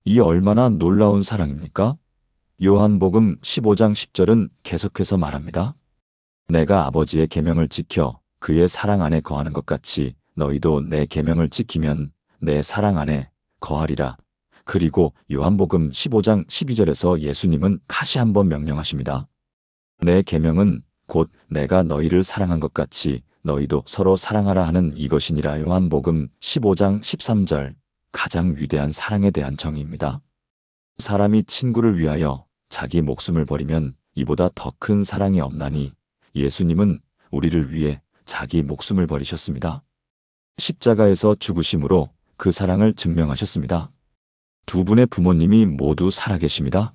이 얼마나 놀라운 사랑입니까? 요한복음 15장 10절은 계속해서 말합니다. 내가 아버지의 계명을 지켜 그의 사랑 안에 거하는 것 같이 너희도 내 계명을 지키면 내 사랑 안에 거하리라. 그리고 요한복음 15장 12절에서 예수님은 다시 한번 명령하십니다. 내 계명은 곧 내가 너희를 사랑한 것 같이 너희도 서로 사랑하라 하는 이것이니라. 요한복음 15장 13절, 가장 위대한 사랑에 대한 정의입니다. 사람이 친구를 위하여 자기 목숨을 버리면 이보다 더 큰 사랑이 없나니 예수님은 우리를 위해 자기 목숨을 버리셨습니다. 십자가에서 죽으심으로 그 사랑을 증명하셨습니다. 두 분의 부모님이 모두 살아계십니다.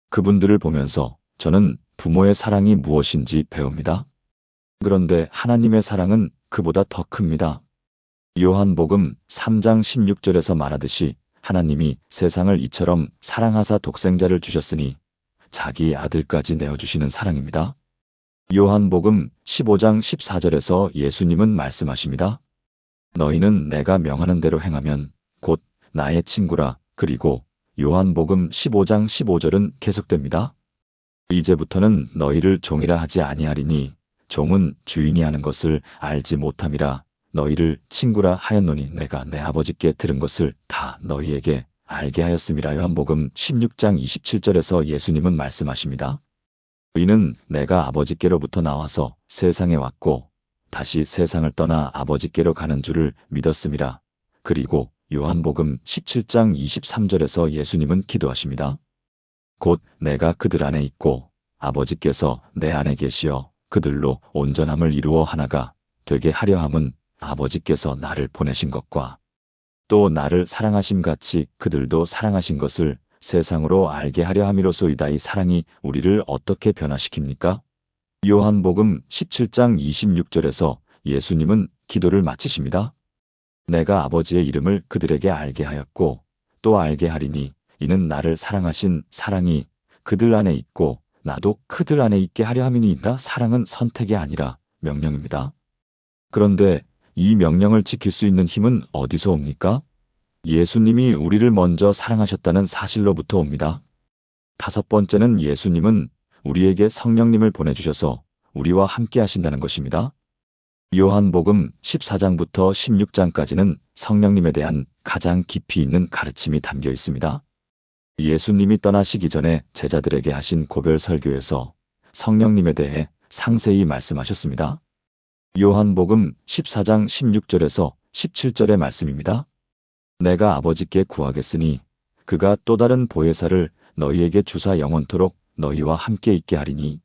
그분들을 보면서 저는 부모의 사랑이 무엇인지 배웁니다. 그런데 하나님의 사랑은 그보다 더 큽니다. 요한복음 3장 16절에서 말하듯이 하나님이 세상을 이처럼 사랑하사 독생자를 주셨으니 자기 아들까지 내어주시는 사랑입니다. 요한복음 15장 14절에서 예수님은 말씀하십니다. 너희는 내가 명하는 대로 행하면 곧 나의 친구라. 그리고 요한복음 15장 15절은 계속됩니다. 이제부터는 너희를 종이라 하지 아니하리니 종은 주인이 하는 것을 알지 못함이라. 너희를 친구라 하였노니 내가 내 아버지께 들은 것을 다 너희에게 알게 하였음이라. 요한복음 16장 27절에서 예수님은 말씀하십니다. 이는 내가 아버지께로부터 나와서 세상에 왔고 다시 세상을 떠나 아버지께로 가는 줄을 믿었음이라. 그리고 요한복음 17장 23절에서 예수님은 기도하십니다. 곧 내가 그들 안에 있고 아버지께서 내 안에 계시어 그들로 온전함을 이루어 하나가 되게 하려 함은 아버지께서 나를 보내신 것과 또 나를 사랑하심 같이 그들도 사랑하신 것을 세상으로 알게 하려 함이로소이다. 이 사랑이 우리를 어떻게 변화시킵니까? 요한복음 17장 26절에서 예수님은 기도를 마치십니다. 내가 아버지의 이름을 그들에게 알게 하였고 또 알게 하리니 이는 나를 사랑하신 사랑이 그들 안에 있고 나도 그들 안에 있게 하려 함이니이다. 사랑은 선택이 아니라 명령입니다. 그런데 이 명령을 지킬 수 있는 힘은 어디서 옵니까? 예수님이 우리를 먼저 사랑하셨다는 사실로부터 옵니다. 다섯 번째는 예수님은 우리에게 성령님을 보내주셔서 우리와 함께 하신다는 것입니다. 요한복음 14장부터 16장까지는 성령님에 대한 가장 깊이 있는 가르침이 담겨 있습니다. 예수님이 떠나시기 전에 제자들에게 하신 고별 설교에서 성령님에 대해 상세히 말씀하셨습니다. 요한복음 14장 16절에서 17절의 말씀입니다. 내가 아버지께 구하겠으니 그가 또 다른 보혜사를 너희에게 주사 영원토록 너희와 함께 있게 하리니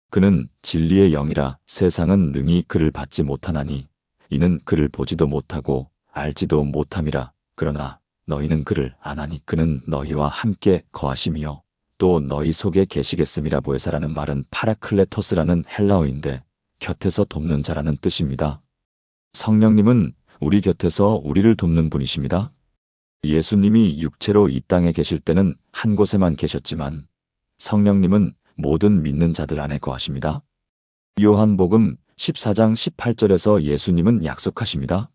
그는 진리의 영이라 세상은 능히 그를 받지 못하나니 이는 그를 보지도 못하고 알지도 못함이라. 그러나 너희는 그를 아나니 그는 너희와 함께 거하심이요 또 너희 속에 계시겠음이라. 보혜사라는 말은 파라클레토스라는 헬라어인데 곁에서 돕는 자라는 뜻입니다. 성령님은 우리 곁에서 우리를 돕는 분이십니다. 예수님이 육체로 이 땅에 계실 때는 한 곳에만 계셨지만 성령님은 모든 믿는 자들 안에 거하십니다. 요한복음 14장 18절에서 예수님은 약속하십니다.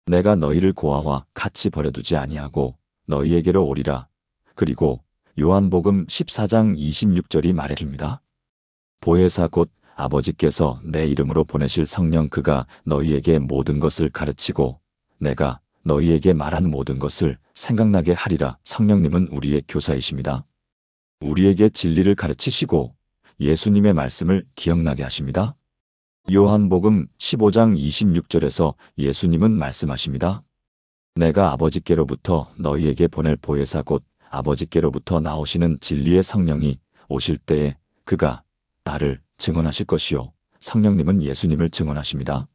내가 너희를 고아와 같이 버려두지 아니하고 너희에게로 오리라. 그리고 요한복음 14장 26절이 말해줍니다. 보혜사 곧 아버지께서 내 이름으로 보내실 성령 그가 너희에게 모든 것을 가르치고 내가 너희에게 말한 모든 것을 생각나게 하리라. 성령님은 우리의 교사이십니다. 우리에게 진리를 가르치시고 예수님의 말씀을 기억나게 하십니다. 요한복음 15장 26절에서 예수님은 말씀하십니다. 내가 아버지께로부터 너희에게 보낼 보혜사 곧 아버지께로부터 나오시는 진리의 성령이 오실 때에 그가 나를 증언하실 것이요. 성령님은 예수님을 증언하십니다.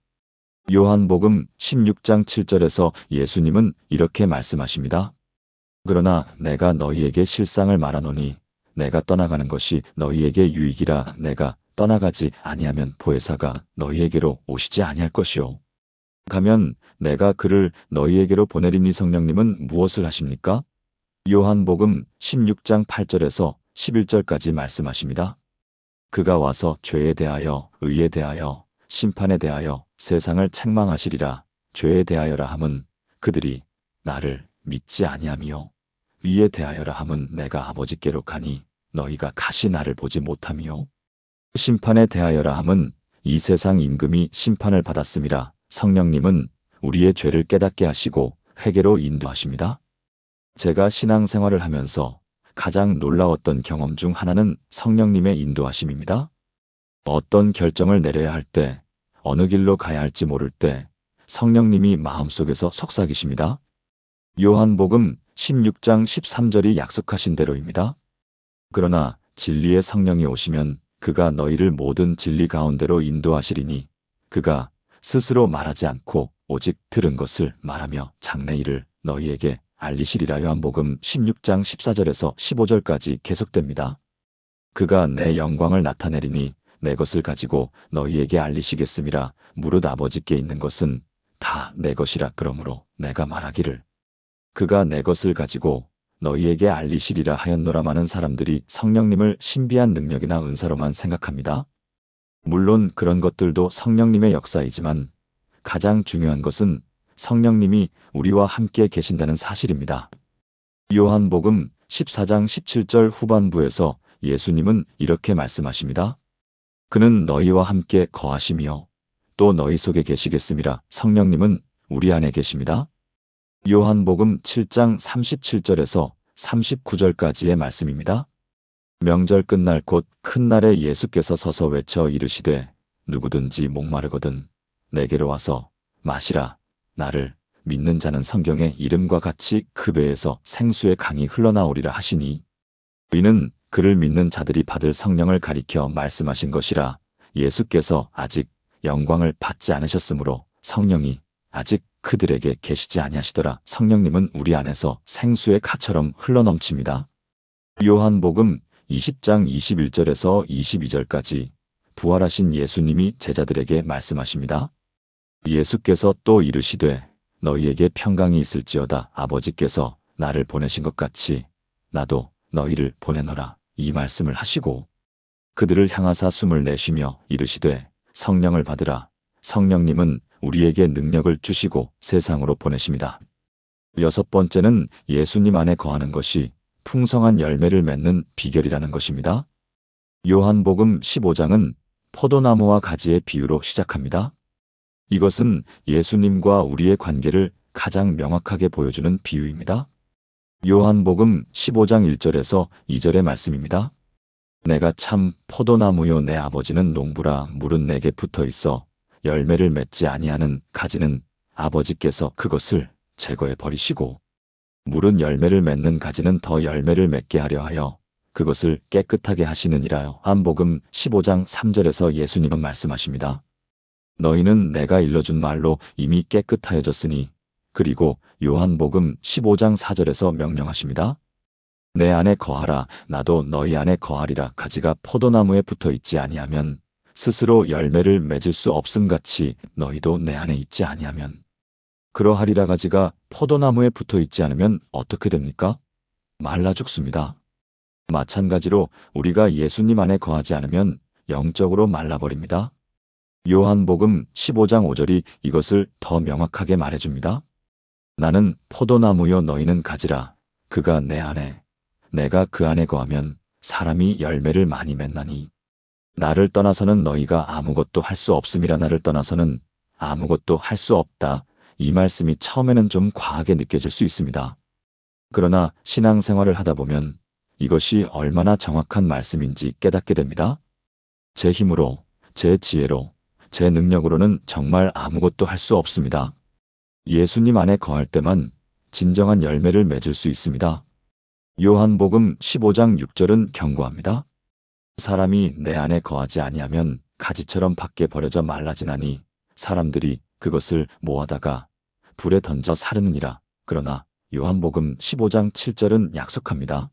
요한복음 16장 7절에서 예수님은 이렇게 말씀하십니다. 그러나 내가 너희에게 실상을 말하노니 내가 떠나가는 것이 너희에게 유익이라. 내가 떠나가지 아니하면 보혜사가 너희에게로 오시지 아니할 것이요. 가면 내가 그를 너희에게로 보내리니. 성령님은 무엇을 하십니까? 요한복음 16장 8절에서 11절까지 말씀하십니다. 그가 와서 죄에 대하여, 의에 대하여, 심판에 대하여 세상을 책망하시리라. 죄에 대하여라 함은 그들이 나를 믿지 아니함이요, 의에 대하여라 함은 내가 아버지께로 가니 너희가 다시 나를 보지 못함이요, 심판에 대하여라 함은 이 세상 임금이 심판을 받았음이라. 성령님은 우리의 죄를 깨닫게 하시고 회개로 인도하십니다. 제가 신앙생활을 하면서 가장 놀라웠던 경험 중 하나는 성령님의 인도하심입니다. 어떤 결정을 내려야 할 때, 어느 길로 가야 할지 모를 때 성령님이 마음속에서 속삭이십니다. 요한복음 16장 13절이 약속하신 대로입니다. 그러나 진리의 성령이 오시면 그가 너희를 모든 진리 가운데로 인도하시리니 그가 스스로 말하지 않고 오직 들은 것을 말하며 장래일을 너희에게 알리시리라. 요한복음 16장 14절에서 15절까지 계속됩니다. 그가 내 영광을 나타내리니 내 것을 가지고 너희에게 알리시겠음이라. 무릇 아버지께 있는 것은 다 내 것이라. 그러므로 내가 말하기를 그가 내 것을 가지고 너희에게 알리시리라 하였노라. 많은 사람들이 성령님을 신비한 능력이나 은사로만 생각합니다. 물론 그런 것들도 성령님의 역사이지만 가장 중요한 것은 성령님이 우리와 함께 계신다는 사실입니다. 요한복음 14장 17절 후반부에서 예수님은 이렇게 말씀하십니다. 그는 너희와 함께 거하시며 또 너희 속에 계시겠음이라. 성령님은 우리 안에 계십니다. 요한복음 7장 37절에서 39절까지의 말씀입니다. 명절 끝날 곧 큰 날에 예수께서 서서 외쳐 이르시되 누구든지 목마르거든 내게로 와서 마시라. 나를 믿는 자는 성경의 이름과 같이 그 배에서 생수의 강이 흘러나오리라 하시니, 이는 그를 믿는 자들이 받을 성령을 가리켜 말씀하신 것이라. 예수께서 아직 영광을 받지 않으셨으므로 성령이 아직 그들에게 계시지 아니하시더라. 성령님은 우리 안에서 생수의 가처럼 흘러넘칩니다. 요한복음 20장 21절에서 22절까지 부활하신 예수님이 제자들에게 말씀하십니다. 예수께서 또 이르시되 너희에게 평강이 있을지어다. 아버지께서 나를 보내신 것 같이 나도 너희를 보내노라. 이 말씀을 하시고 그들을 향하사 숨을 내쉬며 이르시되 성령을 받으라. 성령님은 우리에게 능력을 주시고 세상으로 보내십니다. 여섯 번째는 예수님 안에 거하는 것이 풍성한 열매를 맺는 비결이라는 것입니다. 요한복음 15장은 포도나무와 가지의 비유로 시작합니다. 이것은 예수님과 우리의 관계를 가장 명확하게 보여주는 비유입니다. 요한복음 15장 1절에서 2절의 말씀입니다. 내가 참 포도나무요 내 아버지는 농부라. 물은 내게 붙어 있어 열매를 맺지 아니하는 가지는 아버지께서 그것을 제거해 버리시고 물은 열매를 맺는 가지는 더 열매를 맺게 하려 하여 그것을 깨끗하게 하시느니라. 요한복음 15장 3절에서 예수님은 말씀하십니다. 너희는 내가 일러준 말로 이미 깨끗하여졌으니. 그리고 요한복음 15장 4절에서 명령하십니다. 내 안에 거하라. 나도 너희 안에 거하리라. 가지가 포도나무에 붙어 있지 아니하면 스스로 열매를 맺을 수 없음같이 너희도 내 안에 있지 아니하면 그러하리라. 가지가 포도나무에 붙어 있지 않으면 어떻게 됩니까? 말라 죽습니다. 마찬가지로 우리가 예수님 안에 거하지 않으면 영적으로 말라버립니다. 요한복음 15장 5절이 이것을 더 명확하게 말해줍니다. 나는 포도나무요 너희는 가지라. 그가 내 안에 내가 그 안에 거하면 사람이 열매를 많이 맺나니 나를 떠나서는 너희가 아무것도 할 수 없음이라. 나를 떠나서는 아무것도 할 수 없다. 이 말씀이 처음에는 좀 과하게 느껴질 수 있습니다. 그러나 신앙생활을 하다 보면 이것이 얼마나 정확한 말씀인지 깨닫게 됩니다. 제 힘으로, 제 지혜로, 제 능력으로는 정말 아무것도 할 수 없습니다. 예수님 안에 거할 때만 진정한 열매를 맺을 수 있습니다. 요한복음 15장 6절은 경고합니다. 사람이 내 안에 거하지 아니하면 가지처럼 밖에 버려져 말라지나니 사람들이 그것을 모아다가 불에 던져 사르느니라. 그러나 요한복음 15장 7절은 약속합니다.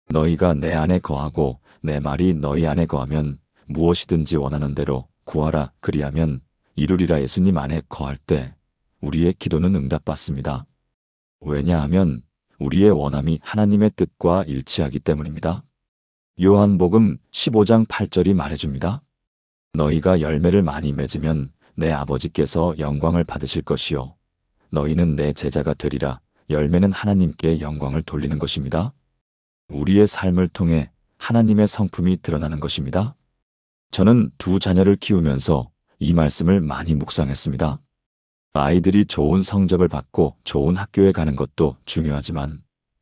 너희가 내 안에 거하고 내 말이 너희 안에 거하면 무엇이든지 원하는 대로 구하라. 그리하면 이루리라. 예수님 안에 거할 때 우리의 기도는 응답받습니다. 왜냐하면 우리의 원함이 하나님의 뜻과 일치하기 때문입니다. 요한복음 15장 8절이 말해줍니다. 너희가 열매를 많이 맺으면 내 아버지께서 영광을 받으실 것이요 너희는 내 제자가 되리라. 열매는 하나님께 영광을 돌리는 것입니다. 우리의 삶을 통해 하나님의 성품이 드러나는 것입니다. 저는 두 자녀를 키우면서 이 말씀을 많이 묵상했습니다. 아이들이 좋은 성적을 받고 좋은 학교에 가는 것도 중요하지만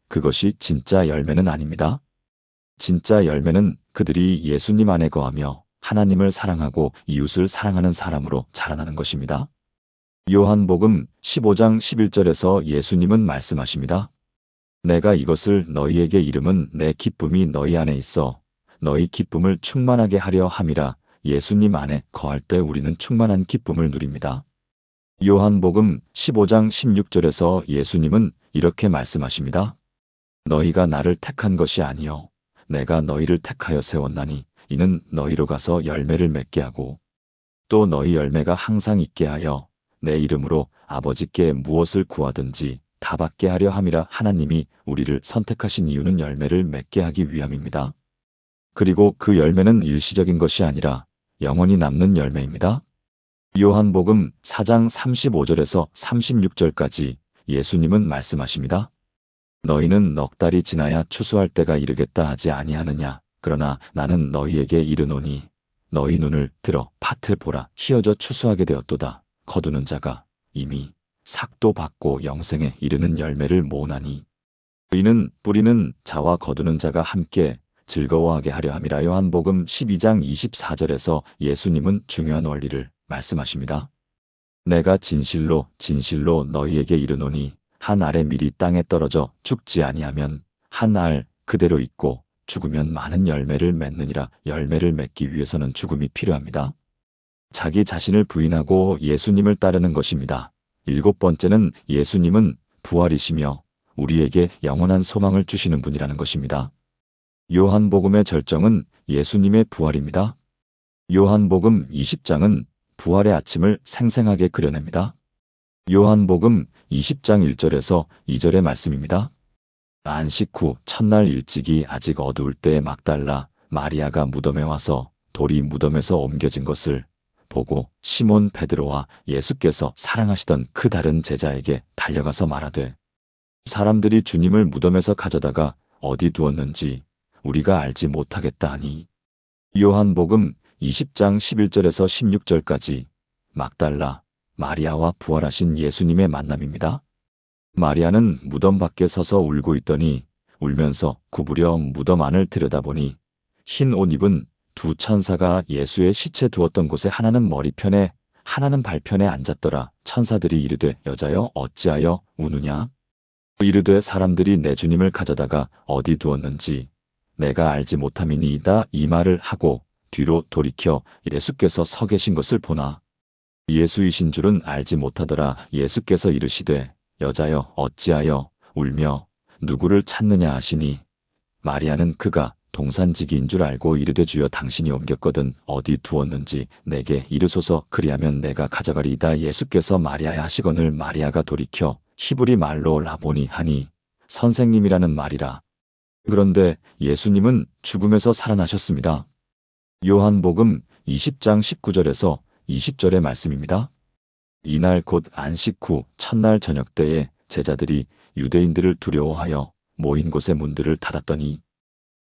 그것이 진짜 열매는 아닙니다. 진짜 열매는 그들이 예수님 안에 거하며 하나님을 사랑하고 이웃을 사랑하는 사람으로 자라나는 것입니다. 요한복음 15장 11절에서 예수님은 말씀하십니다. 내가 이것을 너희에게 이름은 내 기쁨이 너희 안에 있어 너희 기쁨을 충만하게 하려 함이라. 예수님 안에 거할 때 우리는 충만한 기쁨을 누립니다. 요한복음 15장 16절에서 예수님은 이렇게 말씀하십니다. 너희가 나를 택한 것이 아니요 내가 너희를 택하여 세웠나니 이는 너희로 가서 열매를 맺게 하고 또 너희 열매가 항상 있게 하여 내 이름으로 아버지께 무엇을 구하든지 다 받게 하려 함이라. 하나님이 우리를 선택하신 이유는 열매를 맺게 하기 위함입니다. 그리고 그 열매는 일시적인 것이 아니라 영원히 남는 열매입니다. 요한복음 4장 35절에서 36절까지 예수님은 말씀하십니다. 너희는 넉 달이 지나야 추수할 때가 이르겠다 하지 아니하느냐. 그러나 나는 너희에게 이르노니 너희 눈을 들어 밭을 보라. 휘어져 추수하게 되었도다. 거두는 자가 이미 삭도 받고 영생에 이르는 열매를 모으나니 이는 뿌리는 자와 거두는 자가 함께 즐거워하게 하려 함이라. 요한복음 12장 24절에서 예수님은 중요한 원리를 말씀하십니다. 내가 진실로 진실로 너희에게 이르노니 한 알의 밀이 땅에 떨어져 죽지 아니하면 한 알 그대로 있고 죽으면 많은 열매를 맺느니라. 열매를 맺기 위해서는 죽음이 필요합니다. 자기 자신을 부인하고 예수님을 따르는 것입니다. 7번째는 예수님은 부활이시며 우리에게 영원한 소망을 주시는 분이라는 것입니다. 요한복음의 절정은 예수님의 부활입니다. 요한복음 20장은 부활의 아침을 생생하게 그려냅니다. 요한복음 20장 1절에서 2절의 말씀입니다. 안식 후 첫날 일찍이 아직 어두울 때에 막달라 마리아가 무덤에 와서 돌이 무덤에서 옮겨진 것을 보고 시몬 베드로와 예수께서 사랑하시던 그 다른 제자에게 달려가서 말하되 사람들이 주님을 무덤에서 가져다가 어디 두었는지 우리가 알지 못하겠다 하니 요한복음 20장 11절에서 16절까지 막달라 마리아와 부활하신 예수님의 만남입니다. 마리아는 무덤 밖에 서서 울고 있더니 울면서 구부려 무덤 안을 들여다보니 흰 옷 입은 두 천사가 예수의 시체 두었던 곳에 하나는 머리편에 하나는 발편에 앉았더라. 천사들이 이르되 여자여 어찌하여 우느냐. 이르되 사람들이 내 주님을 가져다가 어디 두었는지 내가 알지 못함이니이다. 이 말을 하고 뒤로 돌이켜 예수께서 서 계신 것을 보나 예수이신 줄은 알지 못하더라. 예수께서 이르시되 여자여 어찌하여 울며 누구를 찾느냐 하시니 마리아는 그가 동산지기인 줄 알고 이르되 주여 당신이 옮겼거든 어디 두었는지 내게 이르소서 그리하면 내가 가져가리이다. 예수께서 마리아에 하시거늘 마리아가 돌이켜 히브리 말로 라보니 하니 선생님이라는 말이라. 그런데 예수님은 죽음에서 살아나셨습니다. 요한복음 20장 19절에서 20절의 말씀입니다. 이날 곧 안식 후 첫날 저녁 때에 제자들이 유대인들을 두려워하여 모인 곳의 문들을 닫았더니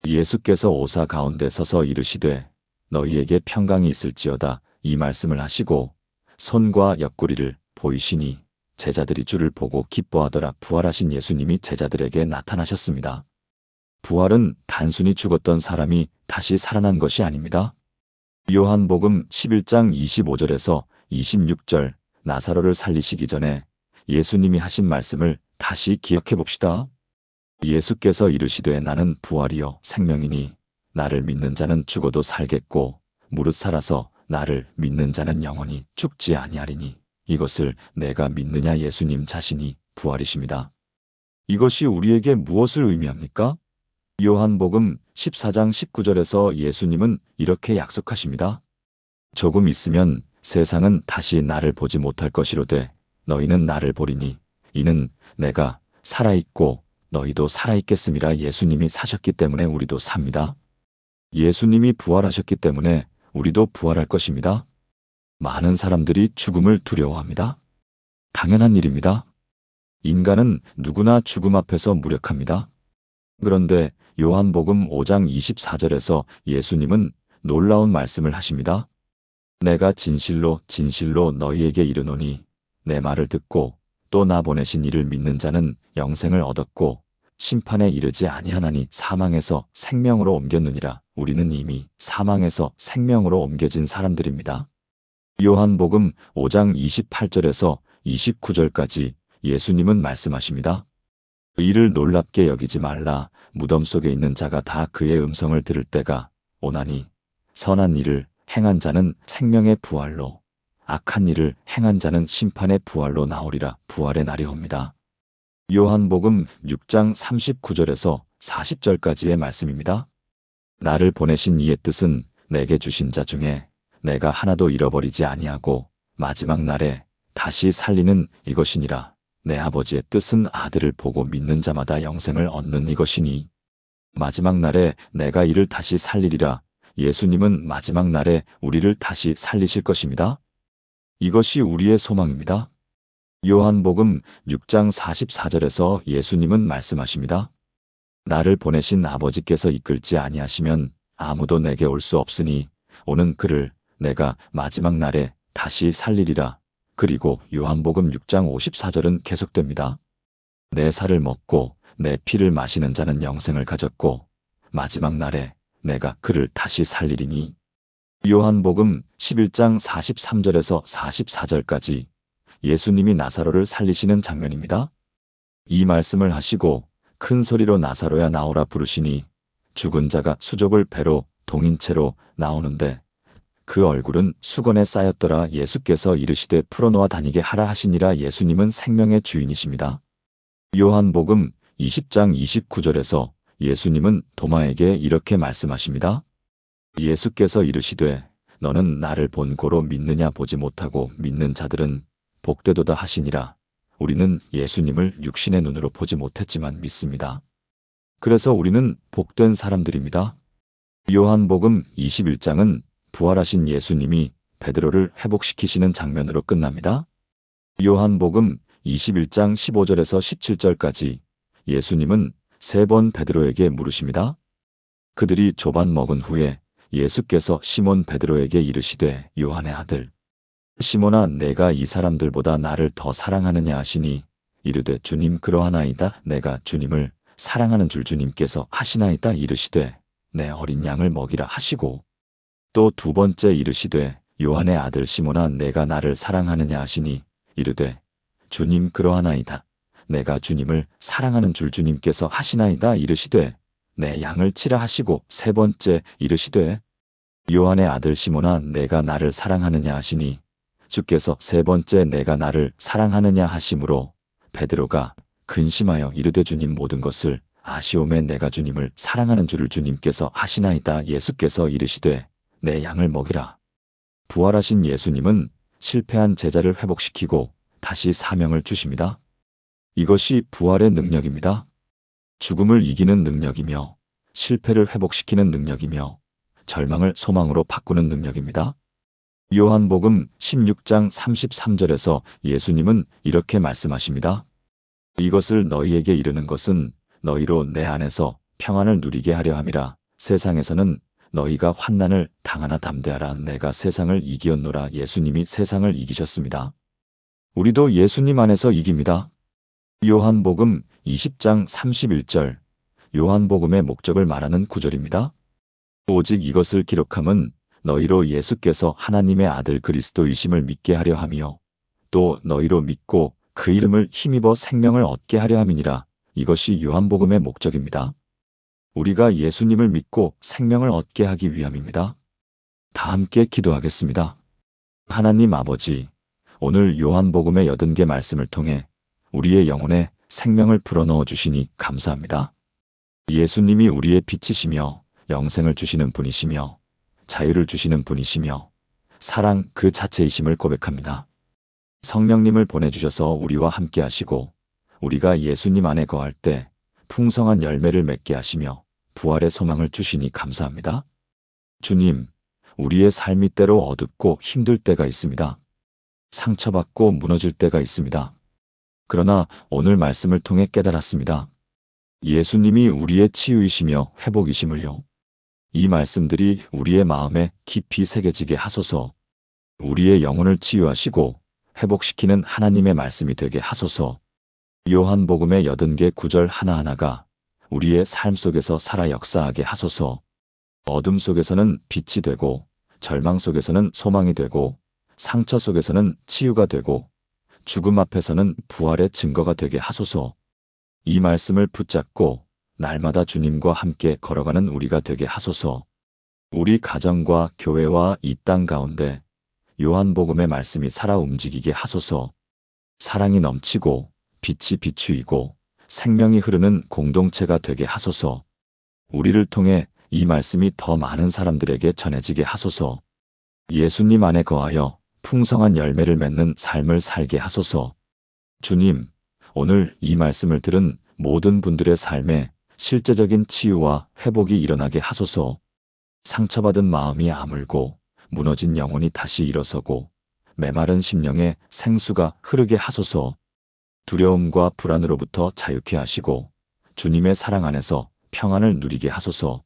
예수께서 오사 가운데 서서 이르시되 너희에게 평강이 있을지어다. 이 말씀을 하시고 손과 옆구리를 보이시니 제자들이 주를 보고 기뻐하더라. 부활하신 예수님이 제자들에게 나타나셨습니다. 부활은 단순히 죽었던 사람이 다시 살아난 것이 아닙니다. 요한복음 11장 25절에서 26절 나사로를 살리시기 전에 예수님이 하신 말씀을 다시 기억해 봅시다. 예수께서 이르시되 나는 부활이요 생명이니 나를 믿는 자는 죽어도 살겠고 무릇 살아서 나를 믿는 자는 영원히 죽지 아니하리니 이것을 내가 믿느냐. 예수님 자신이 부활이십니다. 이것이 우리에게 무엇을 의미합니까? 요한복음 14장 19절에서 예수님은 이렇게 약속하십니다. 조금 있으면 세상은 다시 나를 보지 못할 것이로되 너희는 나를 보리니 이는 내가 살아있고 너희도 살아있겠음이라. 예수님이 사셨기 때문에 우리도 삽니다. 예수님이 부활하셨기 때문에 우리도 부활할 것입니다. 많은 사람들이 죽음을 두려워합니다. 당연한 일입니다. 인간은 누구나 죽음 앞에서 무력합니다. 그런데 요한복음 5장 24절에서 예수님은 놀라운 말씀을 하십니다. 내가 진실로 진실로 너희에게 이르노니 내 말을 듣고 또 나 보내신 이를 믿는 자는 영생을 얻었고 심판에 이르지 아니하나니 사망에서 생명으로 옮겼느니라. 우리는 이미 사망에서 생명으로 옮겨진 사람들입니다. 요한복음 5장 28절에서 29절까지 예수님은 말씀하십니다. 이를 놀랍게 여기지 말라. 무덤 속에 있는 자가 다 그의 음성을 들을 때가 오나니 선한 일을 행한 자는 생명의 부활로 악한 일을 행한 자는 심판의 부활로 나오리라. 부활의 날이 옵니다. 요한복음 6장 39절에서 40절까지의 말씀입니다. 나를 보내신 이의 뜻은 내게 주신 자 중에 내가 하나도 잃어버리지 아니하고 마지막 날에 다시 살리는 이것이니라. 내 아버지의 뜻은 아들을 보고 믿는 자마다 영생을 얻는 이것이니 마지막 날에 내가 이를 다시 살리리라. 예수님은 마지막 날에 우리를 다시 살리실 것입니다. 이것이 우리의 소망입니다. 요한복음 6장 44절에서 예수님은 말씀하십니다. 나를 보내신 아버지께서 이끌지 아니하시면 아무도 내게 올 수 없으니 오는 그를 내가 마지막 날에 다시 살리리라. 그리고 요한복음 6장 54절은 계속됩니다. 내 살을 먹고 내 피를 마시는 자는 영생을 가졌고 마지막 날에 내가 그를 다시 살리리니. 요한복음 11장 43절에서 44절까지 예수님이 나사로를 살리시는 장면입니다. 이 말씀을 하시고 큰 소리로 나사로야 나오라 부르시니 죽은 자가 수족을 배로 동인 채로 나오는데 그 얼굴은 수건에 쌓였더라. 예수께서 이르시되 풀어놓아 다니게 하라 하시니라. 예수님은 생명의 주인이십니다. 요한복음 20장 29절에서 예수님은 도마에게 이렇게 말씀하십니다. 예수께서 이르시되 너는 나를 본 고로 믿느냐? 보지 못하고 믿는 자들은 복되도다 하시니라. 우리는 예수님을 육신의 눈으로 보지 못했지만 믿습니다. 그래서 우리는 복된 사람들입니다. 요한복음 21장은 부활하신 예수님이 베드로를 회복시키시는 장면으로 끝납니다. 요한복음 21장 15절에서 17절까지 예수님은 3번 베드로에게 물으십니다. 그들이 조반 먹은 후에 예수께서 시몬 베드로에게 이르시되 요한의 아들 시몬아 내가 이 사람들보다 나를 더 사랑하느냐 하시니 이르되 주님 그러하나이다. 내가 주님을 사랑하는 줄 주님께서 하시나이다. 이르시되 내 어린 양을 먹이라 하시고 또 2번째 이르시되 요한의 아들 시몬아 내가 나를 사랑하느냐 하시니 이르되 주님 그러하나이다. 내가 주님을 사랑하는 줄 주님께서 하시나이다. 이르시되 내 양을 치라 하시고 3번째 이르시되 요한의 아들 시몬아 내가 나를 사랑하느냐 하시니 주께서 3번째 내가 나를 사랑하느냐 하심으로 베드로가 근심하여 이르되 주님 모든 것을 아시오매 내가 주님을 사랑하는 줄을 주님께서 하시나이다. 예수께서 이르시되 내 양을 먹이라. 부활하신 예수님은 실패한 제자를 회복시키고 다시 사명을 주십니다. 이것이 부활의 능력입니다. 죽음을 이기는 능력이며 실패를 회복시키는 능력이며 절망을 소망으로 바꾸는 능력입니다. 요한복음 16장 33절에서 예수님은 이렇게 말씀하십니다. 이것을 너희에게 이르는 것은 너희로 내 안에서 평안을 누리게 하려 함이라. 세상에서는 너희가 환난을 당하나 담대하라. 내가 세상을 이기었노라. 예수님이 세상을 이기셨습니다. 우리도 예수님 안에서 이깁니다. 요한복음 20장 31절 요한복음의 목적을 말하는 구절입니다. 오직 이것을 기록함은 너희로 예수께서 하나님의 아들 그리스도이심을 믿게 하려 함이요 또 너희로 믿고 그 이름을 힘입어 생명을 얻게 하려 함이니라. 이것이 요한복음의 목적입니다. 우리가 예수님을 믿고 생명을 얻게 하기 위함입니다. 다 함께 기도하겠습니다. 하나님 아버지, 오늘 요한복음의 80개 말씀을 통해 우리의 영혼에 생명을 불어넣어 주시니 감사합니다. 예수님이 우리의 빛이시며 영생을 주시는 분이시며 자유를 주시는 분이시며 사랑 그 자체이심을 고백합니다. 성령님을 보내주셔서 우리와 함께 하시고 우리가 예수님 안에 거할 때 풍성한 열매를 맺게 하시며 부활의 소망을 주시니 감사합니다. 주님, 우리의 삶이 때로 어둡고 힘들 때가 있습니다. 상처받고 무너질 때가 있습니다. 그러나 오늘 말씀을 통해 깨달았습니다. 예수님이 우리의 치유이시며 회복이심을요. 이 말씀들이 우리의 마음에 깊이 새겨지게 하소서. 우리의 영혼을 치유하시고 회복시키는 하나님의 말씀이 되게 하소서. 요한복음의 80개 구절 하나하나가 우리의 삶 속에서 살아 역사하게 하소서. 어둠 속에서는 빛이 되고 절망 속에서는 소망이 되고 상처 속에서는 치유가 되고 죽음 앞에서는 부활의 증거가 되게 하소서. 이 말씀을 붙잡고 날마다 주님과 함께 걸어가는 우리가 되게 하소서. 우리 가정과 교회와 이 땅 가운데 요한복음의 말씀이 살아 움직이게 하소서. 사랑이 넘치고 빛이 비추이고 생명이 흐르는 공동체가 되게 하소서. 우리를 통해 이 말씀이 더 많은 사람들에게 전해지게 하소서. 예수님 안에 거하여 풍성한 열매를 맺는 삶을 살게 하소서. 주님, 오늘 이 말씀을 들은 모든 분들의 삶에 실제적인 치유와 회복이 일어나게 하소서. 상처받은 마음이 아물고 무너진 영혼이 다시 일어서고 메마른 심령에 생수가 흐르게 하소서. 두려움과 불안으로부터 자유케 하시고 주님의 사랑 안에서 평안을 누리게 하소서.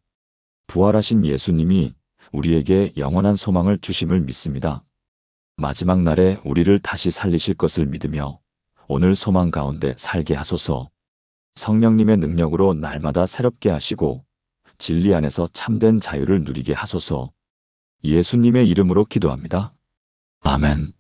부활하신 예수님이 우리에게 영원한 소망을 주심을 믿습니다. 마지막 날에 우리를 다시 살리실 것을 믿으며 오늘 소망 가운데 살게 하소서. 성령님의 능력으로 날마다 새롭게 하시고 진리 안에서 참된 자유를 누리게 하소서. 예수님의 이름으로 기도합니다. 아멘.